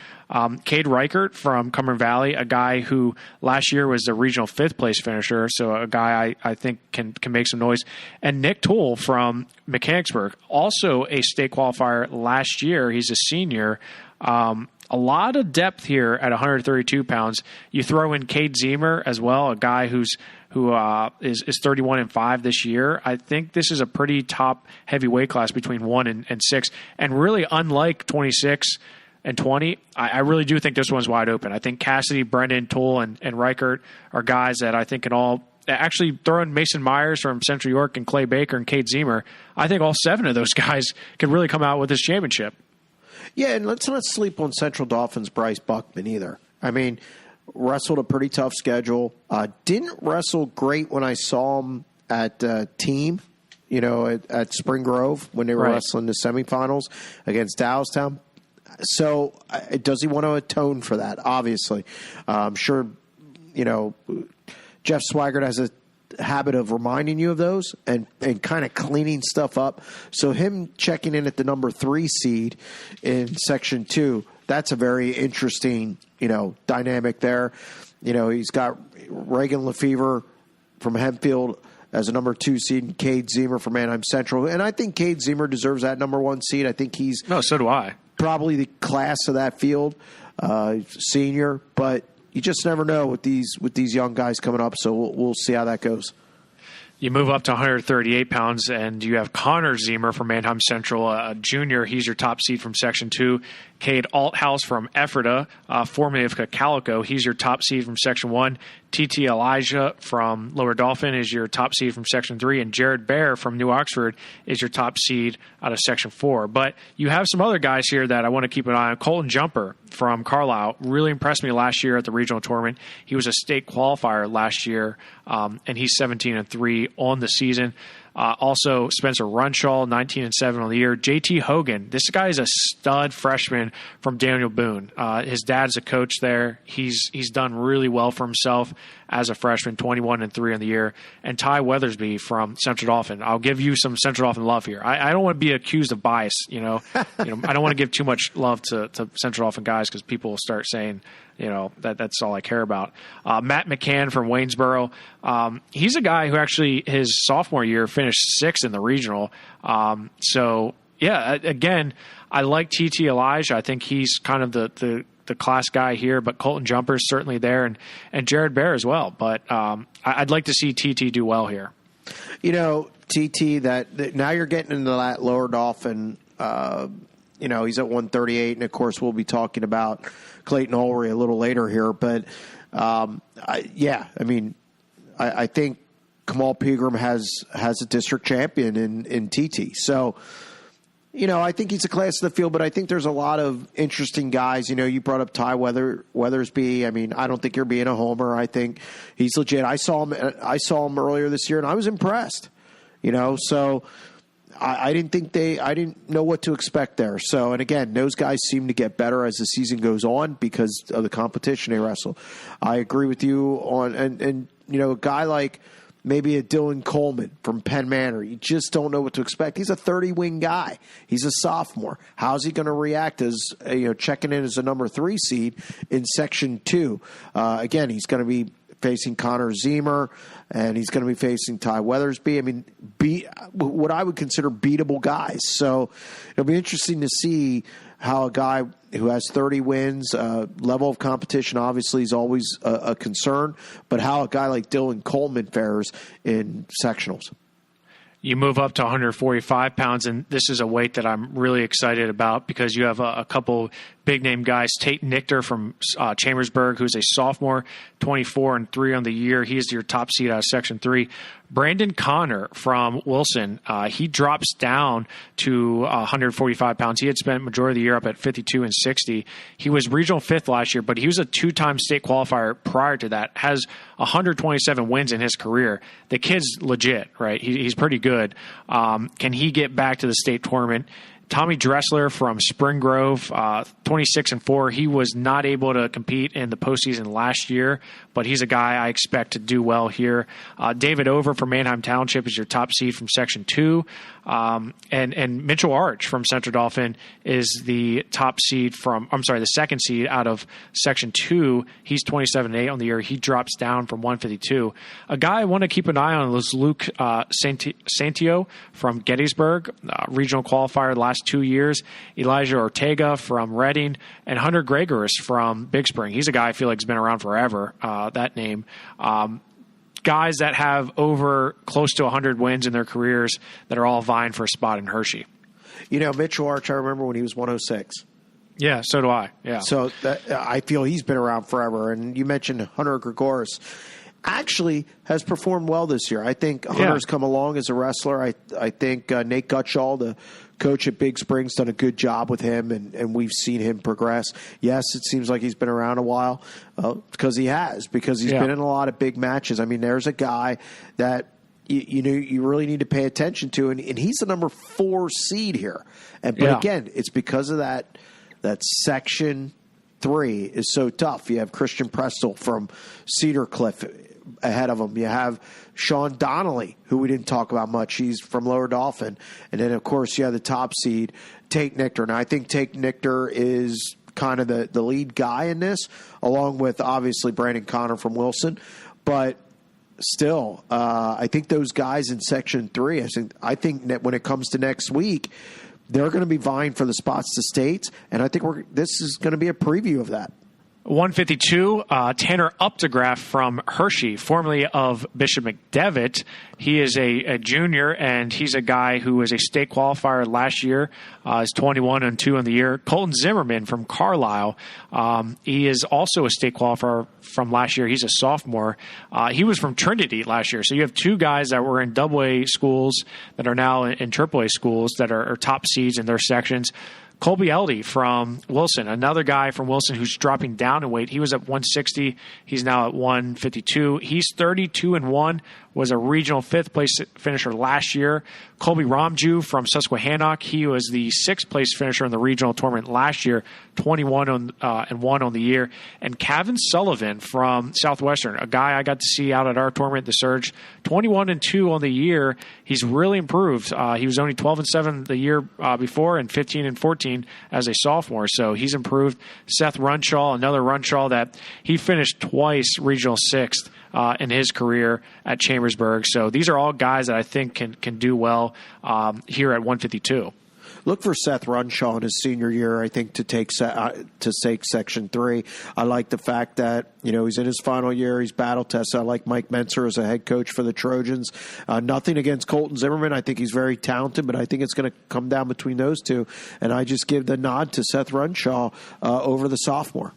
Cade Reichert from Cumberland Valley, a guy who last year was the regional 5th place finisher, so a guy I think can make some noise. And Nick Toole from Mechanicsburg, also a state qualifier last year. He's a senior. A lot of depth here at 132 pounds. You throw in Cade Zemer as well, a guy who is 31-5 this year. I think this is a pretty top heavy weight class between 1 and 6. And really, unlike 26 and 20, I really do think this one's wide open. I think Cassidy, Brendan, Toole, and Reichert are guys that I think can all actually throw in Mason Myers from Central York and Clay Baker and Cade Zemer. I think all 7 of those guys can really come out with this championship. Yeah, and let's not sleep on Central Dolphins' Bryce Buckman either. I mean, wrestled a pretty tough schedule. Didn't wrestle great when I saw him at team, at Spring Grove when they were wrestling the semifinals against Dallastown. So does he want to atone for that? Obviously. I'm sure, Jeff Swigert has a habit of reminding you of those and kind of cleaning stuff up. So him checking in at the number 3 seed in Section 2, that's a very interesting, dynamic there. He's got Reagan Lefevre from Hempfield as a number 2 seed and Cade Zemer from Mannheim Central. And I think Cade Zemer deserves that number 1 seed. I think he's so do I. Probably the class of that field, senior, but you just never know with these young guys coming up, so we'll see how that goes. You move up to 138 pounds, and you have Connor Zemer from Mannheim Central, a junior. He's your top seed from Section 2. Cade Althouse from Ephrata, formerly of Calico. He's your top seed from Section 1. T.T. Elijah from Lower Dolphin is your top seed from Section 3. And Jared Bear from New Oxford is your top seed out of Section 4. But you have some other guys here that I want to keep an eye on. Colton Jumper from Carlisle really impressed me last year at the regional tournament. He was a state qualifier last year, and he's 17-3 on the season. Also, Spencer Runshaw, 19-7 on the year. JT Hogan, this guy is a stud freshman from Daniel Boone. His dad's a coach there. He's done really well for himself as a freshman, 21-3 on the year. And Ty Weathersby from Central Dauphin. I'll give you some Central Dauphin love here. I don't want to be accused of bias. I don't want to give too much love to Central Dauphin guys because people will start saying, that's all I care about. Matt McCann from Waynesboro. He's a guy who actually his sophomore year finished 6th in the regional. Again, I like TT Elijah. I think he's kind of the class guy here, but Colton Jumper is certainly there, and Jared Bear as well. But I'd like to see TT do well here. TT, that now you're getting into that lower Dauphin. He's at 138, and of course we'll be talking about Clayton Ulrey a little later here. But I think Kamal Pegram has a district champion in TT. So, I think he's a class of the field, but I think there's a lot of interesting guys. You brought up Ty Weathersby. I mean, I don't think you're being a homer. I think he's legit. I saw him earlier this year, and I was impressed. So I didn't know what to expect there. So, and again, those guys seem to get better as the season goes on because of the competition they wrestle. I agree with you on, and a guy like maybe a Dylan Coleman from Penn Manor, you just don't know what to expect. He's a 30-wing guy. He's a sophomore. How's he going to react as checking in as a number 3 seed in Section 2? Again, he's going to be facing Connor Zemer, and he's going to be facing Ty Weathersby. I mean, what I would consider beatable guys. So it'll be interesting to see how a guy who has 30 wins, level of competition obviously is always a concern, but how a guy like Dylan Coleman fares in sectionals. You move up to 145 pounds, and this is a weight that I'm really excited about because you have a couple big-name guys. Tate Nichter from Chambersburg, who's a sophomore, 24-3 on the year. He's your top seed out of Section 3. Brandon Connor from Wilson, he drops down to 145 pounds. He had spent majority of the year up at 52 and 60. He was regional 5th last year, but he was a 2-time state qualifier prior to that, has 127 wins in his career. The kid's legit, right? He's pretty good. Can he get back to the state tournament? Tommy Dressler from Spring Grove, 26-4. He was not able to compete in the postseason last year, but he's a guy I expect to do well here. David Over from Manheim Township is your top seed from Section 2. And Mitchell Arch from Central Dauphin is the the second seed out of Section 2. He's 27-8 on the year. He drops down from 152. A guy I want to keep an eye on is Luke Santio from Gettysburg, regional qualifier the last 2 years. Elijah Ortega from Reading, and Hunter Gregoris from Big Spring. He's a guy I feel like has been around forever, that name. Guys that have over close to 100 wins in their careers that are all vying for a spot in Hershey. Mitchell Arch, I remember when he was 106. Yeah, so do I. Yeah. So I feel he's been around forever. And you mentioned Hunter Gregoris. Actually has performed well this year. I think Hunter's come along as a wrestler. I think Nate Gutschall, the coach at Big Spring's, done a good job with him, and we've seen him progress. Yes, it seems like he's been around a while because he's been in a lot of big matches. I mean, there's a guy that you really need to pay attention to, and he's the number 4 seed here. But again, it's because of that Section 3 is so tough. You have Christian Prestel from Cedar Cliff ahead of him. You have Sean Donnelly, who we didn't talk about much. He's from Lower Dauphin. And then, of course, you have the top seed, Tate Nichter. Now, I think Tate Nichter is kind of the lead guy in this, along with, obviously, Brandon Connor from Wilson. But still, I think those guys in Section 3, I think that when it comes to next week, they're going to be vying for the spots to states. And I think this is going to be a preview of that. 152, Tanner Updegraff from Hershey, formerly of Bishop McDevitt. He is a junior, and he's a guy who was a state qualifier last year. He's 21-2 on the year. Colton Zimmerman from Carlisle. He is also a state qualifier from last year. He's a sophomore. He was from Trinity last year. So you have 2 guys that were in AA schools that are now in AAA schools that are top seeds in their sections. Colby Elliott from Wilson, another guy from Wilson who's dropping down in weight. He was at 160. He's now at 152. He's 32-1, was a regional 5th place finisher last year. Colby Ramju from Susquehannock. He was the 6th place finisher in the regional tournament last year, 21-1 on the year. And Kevin Sullivan from Southwestern, a guy I got to see out at our tournament, the Surge, 21-2 on the year. He's really improved. He was only 12-7 the year before and 15-14 as a sophomore. So he's improved. Seth Runshaw, another Runshaw that he finished twice regional 6th in his career at Chambersburg. So these are all guys that I think can do well here at 152. Look for Seth Runshaw in his senior year, I think, to take Section 3. I like the fact that, he's in his final year. He's battle tested. I like Mike Menser as a head coach for the Trojans. Nothing against Colton Zimmerman. I think he's very talented, but I think it's going to come down between those two. And I just give the nod to Seth Runshaw over the sophomore.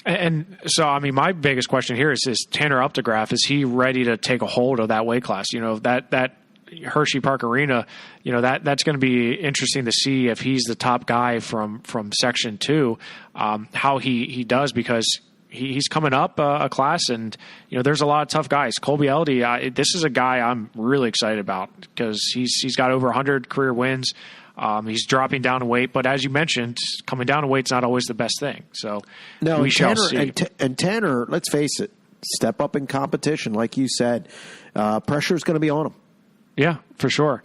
And so, my biggest question here is Tanner Updegraff, is he ready to take a hold of that weight class? That Hershey Park Arena, that's going to be interesting to see if he's the top guy from Section 2, how he does, because he's coming up a class, and there's a lot of tough guys. Colby Eldy, this is a guy I'm really excited about because he's got over 100 career wins. He's dropping down in weight, but as you mentioned, coming down in weight's not always the best thing. So we shall see. And Tanner, let's face it, step up in competition, like you said. Pressure is going to be on him. Yeah, for sure.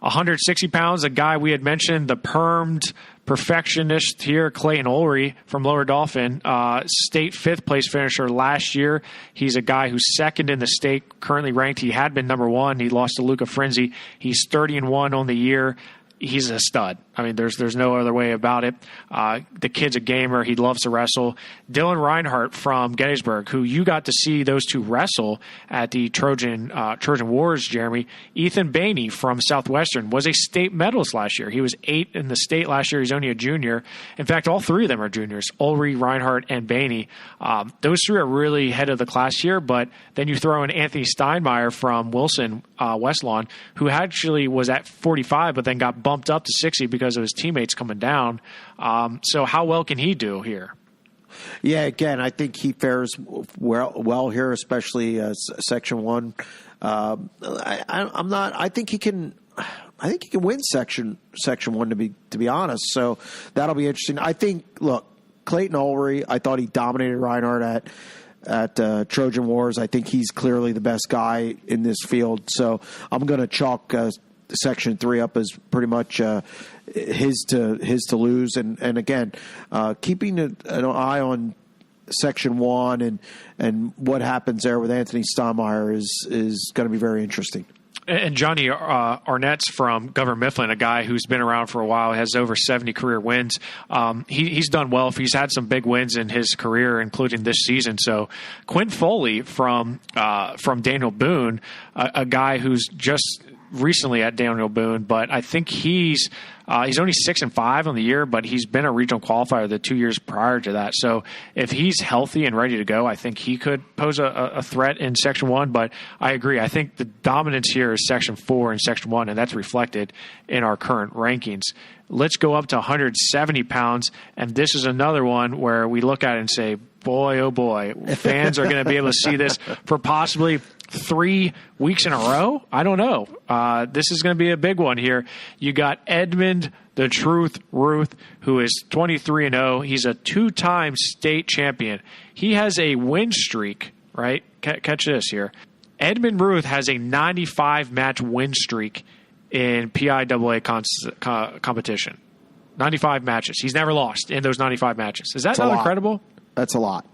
160 pounds, a guy we had mentioned, the permed perfectionist here, Clayton Ulrey from Lower Dauphin, state 5th place finisher last year. He's a guy who's 2nd in the state, currently ranked. He had been number 1. He lost to Luca Frenzy. He's 30-1 on the year. He's a stud. There's no other way about it. The kid's a gamer. He loves to wrestle. Dylan Reinhardt from Gettysburg, who you got to see those two wrestle at the Trojan Wars, Jeremy. Ethan Bainey from Southwestern was a state medalist last year. He was 8th in the state last year. He's only a junior. In fact, all 3 of them are juniors, Ulrey, Reinhardt, and Bainey. Those 3 are really head of the class here, but then you throw in Anthony Steinmeier from Wilson, Westlawn, who actually was at 45, but then got bumped up to 60 because of his teammates coming down. So how well can he do here? Yeah, again, I think he fares well here, especially Section 1. I think he can win Section 1 to be honest. So that'll be interesting. I think, look, Clayton Ulrey, I thought he dominated Reinhardt at Trojan Wars. I think he's clearly the best guy in this field. So I'm going to chalk Section 3 up as pretty much his to lose. And again, keeping an eye on Section 1 and what happens there with Anthony Steinmeier is going to be very interesting. And Johnny Arnett's from Governor Mifflin, a guy who's been around for a while, has over 70 career wins. He's done well. He's had some big wins in his career, including this season. So Quinn Foley from Daniel Boone, a guy who's just recently at Daniel Boone, but I think he's only 6-5 on the year, but he's been a regional qualifier the 2 years prior to that. So if he's healthy and ready to go, I think he could pose a threat in Section 1. But I agree. I think the dominance here is Section 4 and Section 1, and that's reflected in our current rankings. Let's go up to 170 pounds, and this is another one where we look at it and say, boy, oh boy, fans are going to be able to see this for possibly 3 weeks in a row. I don't know. This is going to be a big one here. You got Edmund the Truth Ruth, who is 23-0. He's a 2-time state champion. He has a win streak, right? Catch this here. Edmund Ruth has a 95-match win streak in PIAA competition. 95 matches. He's never lost in those 95 matches. Is that not incredible? That's a lot.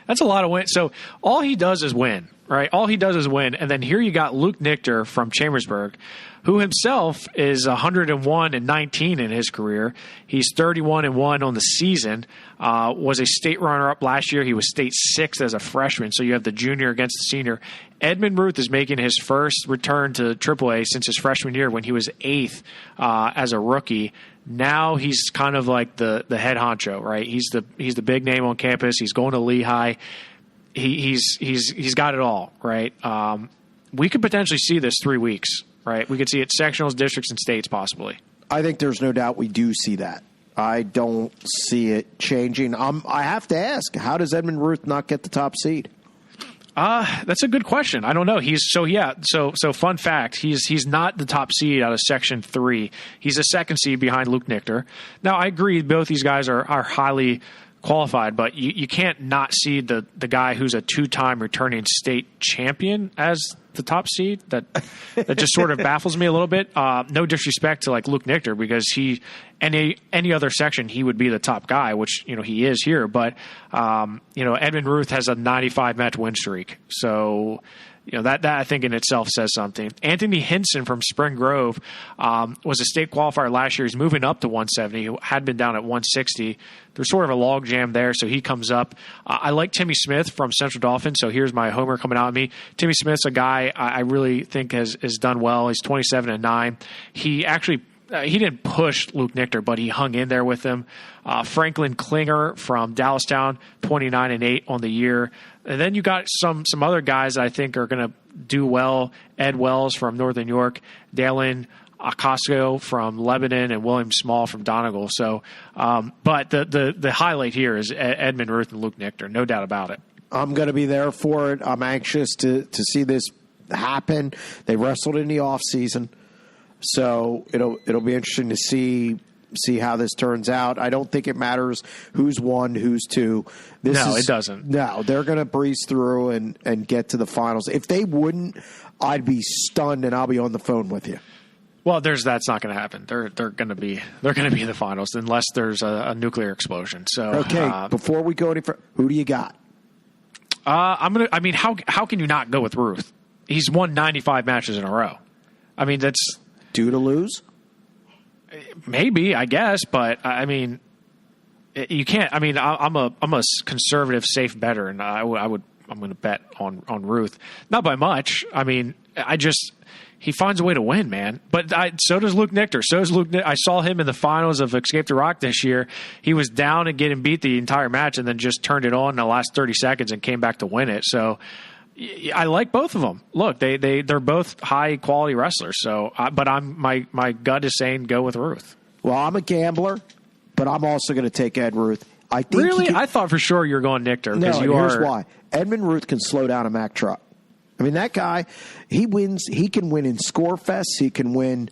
That's a lot of wins. So all he does is win, right? All he does is win. And then here you got Luke Nichter from Chambersburg, who himself is 101-19 in his career. He's 31-1 on the season. Was a state runner-up last year. He was state 6th as a freshman. So you have the junior against the senior. Edmund Ruth is making his first return to AAA since his freshman year when he was 8th as a rookie. Now he's kind of like the head honcho, right? He's the big name on campus. He's going to Lehigh. He's got it all, right? We could potentially see this 3 weeks, right? We could see it sectionals, districts, and states possibly. I think there's no doubt we do see that. I don't see it changing. I have to ask, how does Edmund Ruth not get the top seed? That's a good question. I don't know. So fun fact, he's not the top seed out of Section 3. He's a second seed behind Luke Nichter. Now, I agree both these guys are highly qualified, but you can't not seed the guy who's a two-time returning state champion as the top seed. That just sort of baffles me a little bit. No disrespect to like Luke Nichter, because any other section he would be the top guy, which he is here. But Edmund Ruth has a 95 match win streak, so that I think in itself says something. Anthony Hinson from Spring Grove was a state qualifier last year. He's moving up to 170. He had been down at 160. There's sort of a log jam there, so he comes up. I like Timmy Smith from Central Dauphin, so here's my homer coming out of me. Timmy Smith's a guy I really think has done well. He's 27-9. He actually he didn't push Luke Nichter, but he hung in there with him. Franklin Klinger from Dallastown, 29-8 on the year. And then you got some other guys that I think are going to do well. Ed Wells from Northern York, Dalen Ocasio from Lebanon, and William Small from Donegal. So, but the highlight here is Edmund Ruth and Luke Nichter, no doubt about it. I'm going to be there for it. I'm anxious to see this happen. They wrestled in the off season, so it'll be interesting to see how this turns out. I don't think it matters who's one, who's two. It doesn't. No, they're going to breeze through and get to the finals. If they wouldn't, I'd be stunned, and I'll be on the phone with you. Well, that's not going to happen. They're going to be the finals unless there's a nuclear explosion. So okay, before we go any further, who do you got? How can you not go with Ruth? He's won 95 matches in a row. I mean, that's due to lose. Maybe, I guess, but I mean, you can't. I mean, I'm a conservative, safe bettor, and I'm going to bet on Ruth, not by much. I mean, he finds a way to win, man. But so does Luke Nichter. I saw him in the finals of Escape the Rock this year. He was down and getting beat the entire match, and then just turned it on in the last 30 seconds and came back to win it. So I like both of them. Look, they're both high quality wrestlers. So, but my gut is saying go with Ruth. Well, I'm a gambler, but I'm also going to take Ed Ruth. I think really, I thought for sure you were going Nichter. No, here's why. Edmund Ruth can slow down a Mack truck. I mean, that guy, he wins. He can win in score fests. He can win,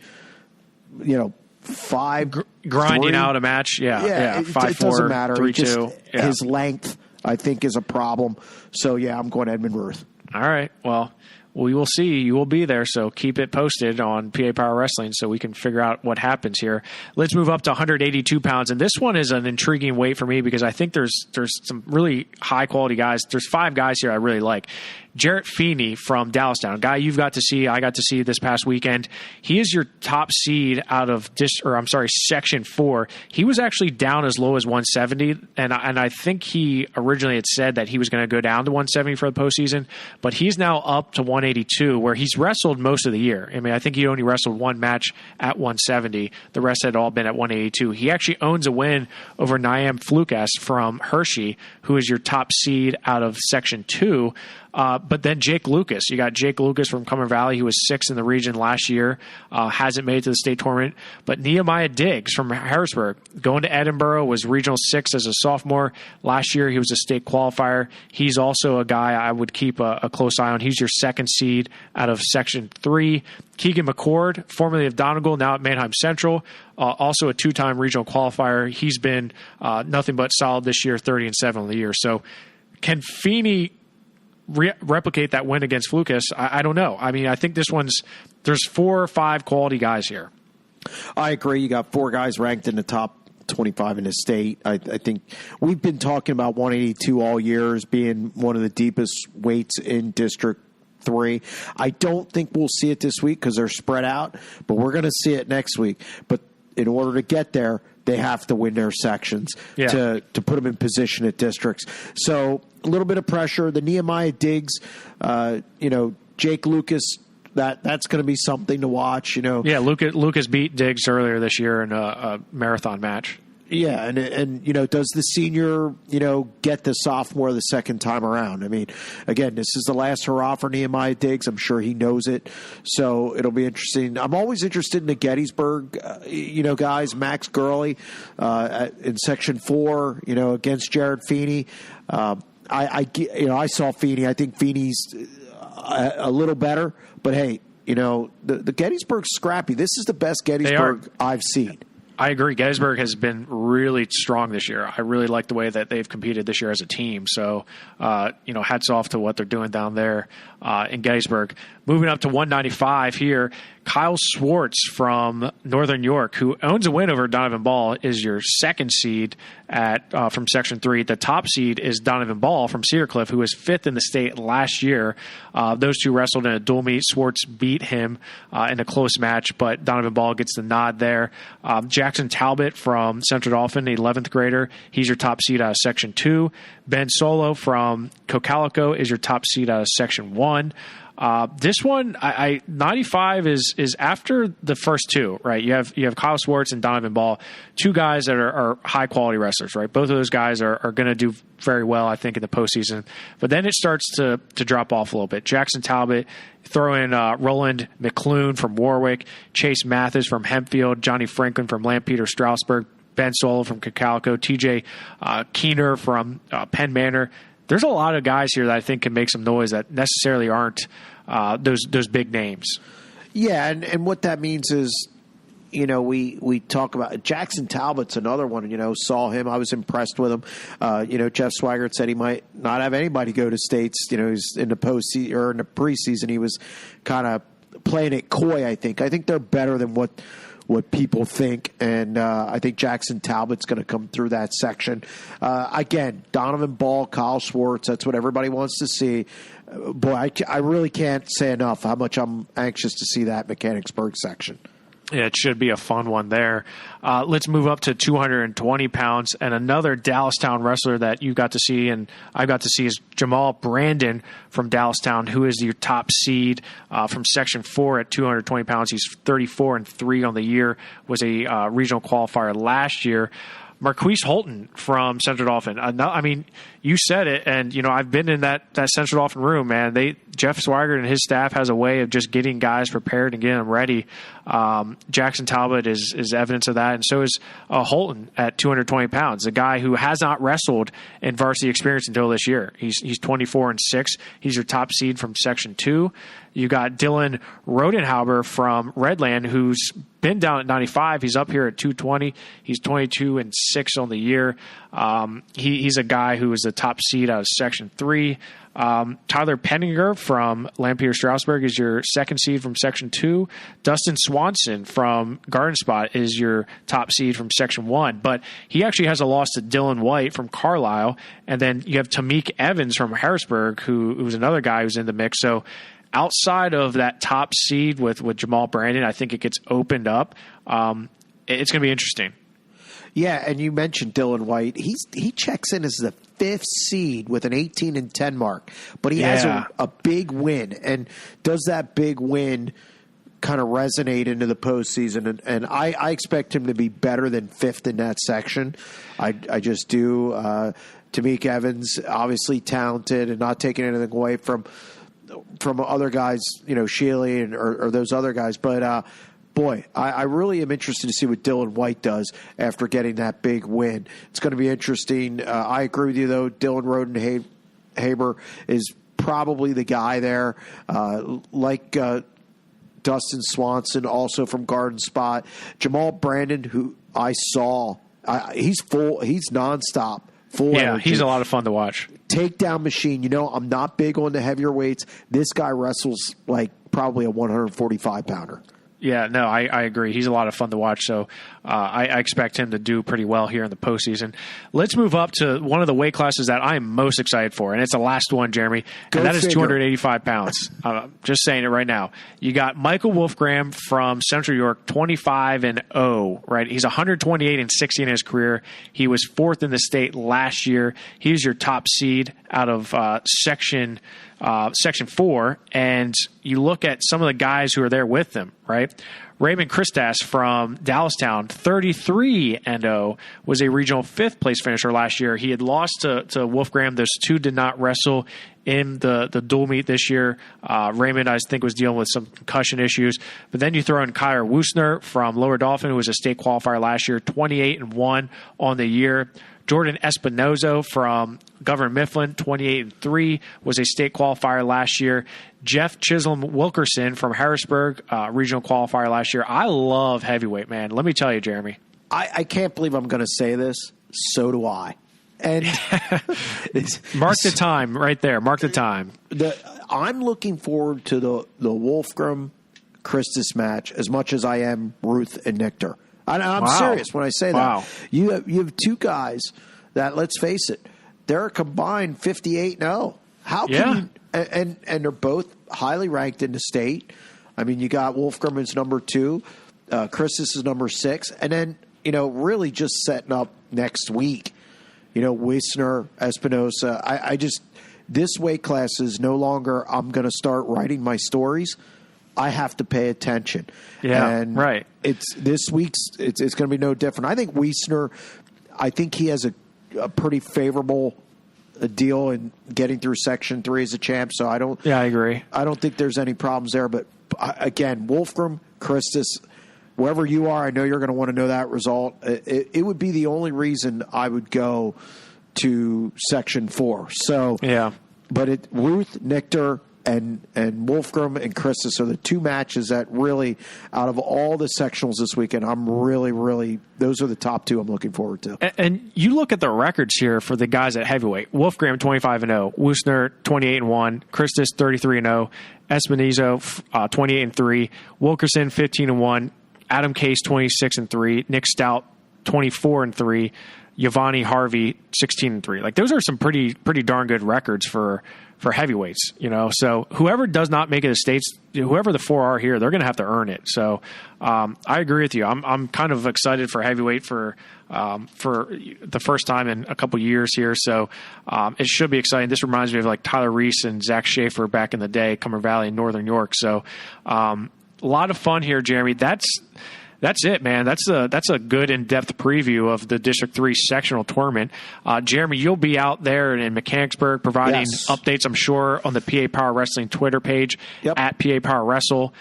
5 grinding 3. out a match. Yeah. 5-4, it doesn't matter. 3-2. Yeah. His length, I think, is a problem. So yeah, I'm going Edmund Ruth. All right. Well, we will see. You will be there, so keep it posted on PA Power Wrestling so we can figure out what happens here. Let's move up to 182 pounds, and this one is an intriguing weight for me because I think there's some really high-quality guys. There's 5 guys here I really like. Jarrett Feeney from Dallastown, a guy you've got to see, I got to see this past weekend. He is your top seed out of Section 4. He was actually down as low as 170, and I think he originally had said that he was going to go down to 170 for the postseason, but he's now up to 182, where he's wrestled most of the year. I mean, I think he only wrestled one match at 170. The rest had all been at 182. He actually owns a win over Niam Flukas from Hershey, who is your top seed out of Section 2. But then Jake Lucas. You got Jake Lucas from Cumberland Valley. He was 6th in the region last year. Hasn't made it to the state tournament. But Nehemiah Diggs from Harrisburg, going to Edinburgh, was regional 6th as a sophomore. Last year, he was a state qualifier. He's also a guy I would keep a close eye on. He's your 2nd seed out of Section 3. Keegan McCord, formerly of Donegal, now at Manheim Central, also a 2-time regional qualifier. He's been nothing but solid this year, 30-7 on the year. So can Feeney replicate that win against Flukas? I don't know. I mean, I think there's 4 or 5 quality guys here. I agree. You got 4 guys ranked in the top 25 in the state. I think we've been talking about 182 all year as being one of the deepest weights in District 3. I don't think we'll see it this week because they're spread out, but we're going to see it next week. But in order to get there, they have to win their sections to put them in position at districts. So a little bit of pressure. The Nehemiah Diggs, Jake Lucas, that's going to be something to watch. Yeah, Lucas beat Diggs earlier this year in a marathon match. Yeah, and does the senior, get the sophomore the second time around? I mean, again, this is the last hurrah for Nehemiah Diggs. I'm sure he knows it, so it'll be interesting. I'm always interested in the Gettysburg, guys. Max Gurley in Section 4, against Jared Feeney. I saw Feeney. I think Feeney's a little better, but hey, the Gettysburg's scrappy. This is the best Gettysburg I've seen. I agree. Gettysburg has been really strong this year. I really like the way that they've competed this year as a team. So, hats off to what they're doing down there in Gettysburg. Moving up to 195 here, Kyle Swartz from Northern York, who owns a win over Donovan Ball, is your second seed from Section 3. The top seed is Donovan Ball from Cedar Cliff, who was fifth in the state last year. Those two wrestled in a dual meet. Swartz beat him in a close match, but Donovan Ball gets the nod there. Jackson Talbot from Central Dauphin, the 11th grader. He's your top seed out of Section 2. Ben Solo from Cocalico is your top seed out of Section 1. This one, 95 is after the first two, right? You have Kyle Swartz and Donovan Ball, two guys that are high quality wrestlers, right? Both of those guys are going to do very well, I think, in the postseason. But then it starts to drop off a little bit. Jackson Talbot, throw in Roland McClune from Warwick, Chase Mathis from Hempfield, Johnny Franklin from Lampeter Strasburg, Ben Solo from Cocalico, TJ Keener from Penn Manor. There's a lot of guys here that I think can make some noise that necessarily aren't those big names. Yeah, and what that means is, we talk about Jackson Talbot's another one. Saw him. I was impressed with him. Jeff Swigert said he might not have anybody go to states. He's in the postseason or in the preseason. He was kind of playing it coy. I think they're better than what people think, and I think Jackson Talbot's going to come through that section. Again, Donovan Ball, Kyle Swartz, that's what everybody wants to see. Boy, I really can't say enough how much I'm anxious to see that Mechanicsburg section. Yeah, it should be a fun one there. Let's move up to 220 pounds, and another Dallastown wrestler that you got to see and I got to see is Jamal Brandon from Dallastown, who is your top seed from Section 4 at 220 pounds. He's 34-3 on the year, was a regional qualifier last year. Marquise Holton from Central Dauphin. I mean, you said it, and I've been in that Central Dauphin room, man. Jeff Swigert and his staff has a way of just getting guys prepared and getting them ready. Jackson Talbot is evidence of that, and so is Holton at 220 pounds, a guy who has not wrestled in varsity experience until this year. He's 24-6. He's your top seed from Section 2. You got Dylan Rodenhauber from Redland, who's been down at 95. He's up here at 220. He's 22-6 on the year. He's a guy who is the top seed out of Section 3. Tyler Penninger from Lampeter Strasburg is your second seed from Section 2. Dustin Swanson from Garden Spot is your top seed from Section 1. But he actually has a loss to Dylan White from Carlisle. And then you have Tamik Evans from Harrisburg, who's another guy who's in the mix. So outside of that top seed with Jamal Brandon, I think it gets opened up. It's going to be interesting. Yeah, and you mentioned Dylan White. He checks in as the fifth seed with an 18-10 mark, but he has a big win. And does that big win kind of resonate into the postseason? And I expect him to be better than fifth in that section. I just do. Tamik Evans, obviously talented and not taking anything away from other guys, Shealy or those other guys. But boy, I really am interested to see what Dylan White does after getting that big win. It's going to be interesting. I agree with you, though. Dylan Rodenhaber is probably the guy there. Like Dustin Swanson, also from Garden Spot. Jamal Brandon, who I saw, he's full. He's nonstop. Full energy. He's a lot of fun to watch. Takedown machine. I'm not big on the heavier weights. This guy wrestles like probably a 145-pounder. Yeah, no, I agree. He's a lot of fun to watch, so I expect him to do pretty well here in the postseason. Let's move up to one of the weight classes that I'm most excited for, and it's the last one, Jeremy, and that is 285 pounds. Just saying it right now. You got Michael Wolfgram from Central York, 25-0, right? He's 128-60 in his career. He was fourth in the state last year. He was your top seed out of Section Section 4, and you look at some of the guys who are there with them, right? Raymond Christas from Dallastown, 33-0, was a regional 5th place finisher last year. He had lost to Wolfgram. Those two did not wrestle in the dual meet this year. Raymond, I think, was dealing with some concussion issues. But then you throw in Kyer Woosner from Lower Dauphin, who was a state qualifier last year, 28-1 on the year. Jordan Espinozo from Governor Mifflin, 28-3, was a state qualifier last year. Jeff Chisholm Wilkerson from Harrisburg, regional qualifier last year. I love heavyweight, man. Let me tell you, Jeremy. I can't believe I'm going to say this. So do I. And mark the time right there. Mark the time. I'm looking forward to the Wolfgram Christus match as much as I am Ruth and Nichter. I'm serious when I say that. Wow. You have two guys that, let's face it, they're a combined 58-0. How can you, and they're both highly ranked in the state. I mean, you got Wolfgram is number 2, Christus is number 6, and then really just setting up next week. Wisner, Espinosa. I just this weight class is no longer. I'm going to start writing my stories. I have to pay attention. Yeah, and right. It's this week's. It's going to be no different. I think Wisner. I think he has a pretty favorable deal in getting through Section 3 as a champ. So I don't. Yeah, I agree. I don't think there's any problems there. But again, Wolfgram, Christus, wherever you are, I know you're going to want to know that result. It would be the only reason I would go to Section 4. So yeah. But Ruth, Nichter, and Wolfgram and Christus are the two matches that really, out of all the sectionals this weekend, I'm really, those are the top two I'm looking forward to. And you look at the records here for the guys at heavyweight. Wolfgram, 25-0. Woosner, 28-1. Christus, 33-0. Espinozo, 28-3. Wilkerson, 15-1. Adam Case, 26-3. Nick Stout, 24-3. Giovanni Harvey, 16-3. Like, those are some pretty darn good records for heavyweights, So whoever does not make it to states, whoever the 4 are here, they're going to have to earn it. So I agree with you. I'm kind of excited for heavyweight for the first time in a couple years here. So it should be exciting. This reminds me of like Tyler Reese and Zach Schaefer back in the day, Cumber Valley in Northern York. So a lot of fun here, Jeremy. That's it, man. That's a good in-depth preview of the District 3 sectional tournament. Jeremy, you'll be out there in Mechanicsburg providing updates, I'm sure, on the PA Power Wrestling Twitter page at PA Power Wrestle.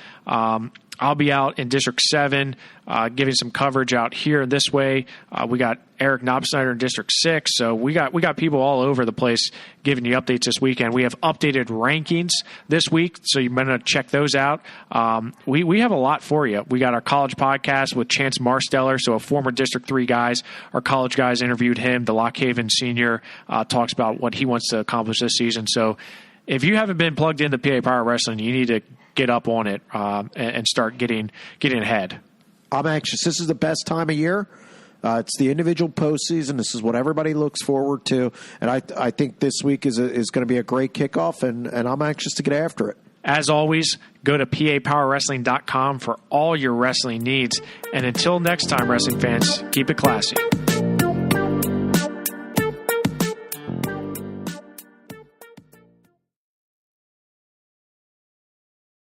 I'll be out in District 7 giving some coverage out here this way. We got Eric Knobsnyder in District 6. So we got people all over the place giving you updates this weekend. We have updated rankings this week, so you better check those out. We have a lot for you. We got our college podcast with Chance Marsteller, so a former District 3 guys. Our college guys interviewed him. The Lock Haven senior talks about what he wants to accomplish this season. So if you haven't been plugged into PA Power Wrestling, you need to get up on it and start getting ahead. I'm anxious. This is the best time of year. It's the individual postseason. This is what everybody looks forward to. And I think this week is going to be a great kickoff, and I'm anxious to get after it. As always, go to papowerwrestling.com for all your wrestling needs. And until next time, wrestling fans, keep it classy.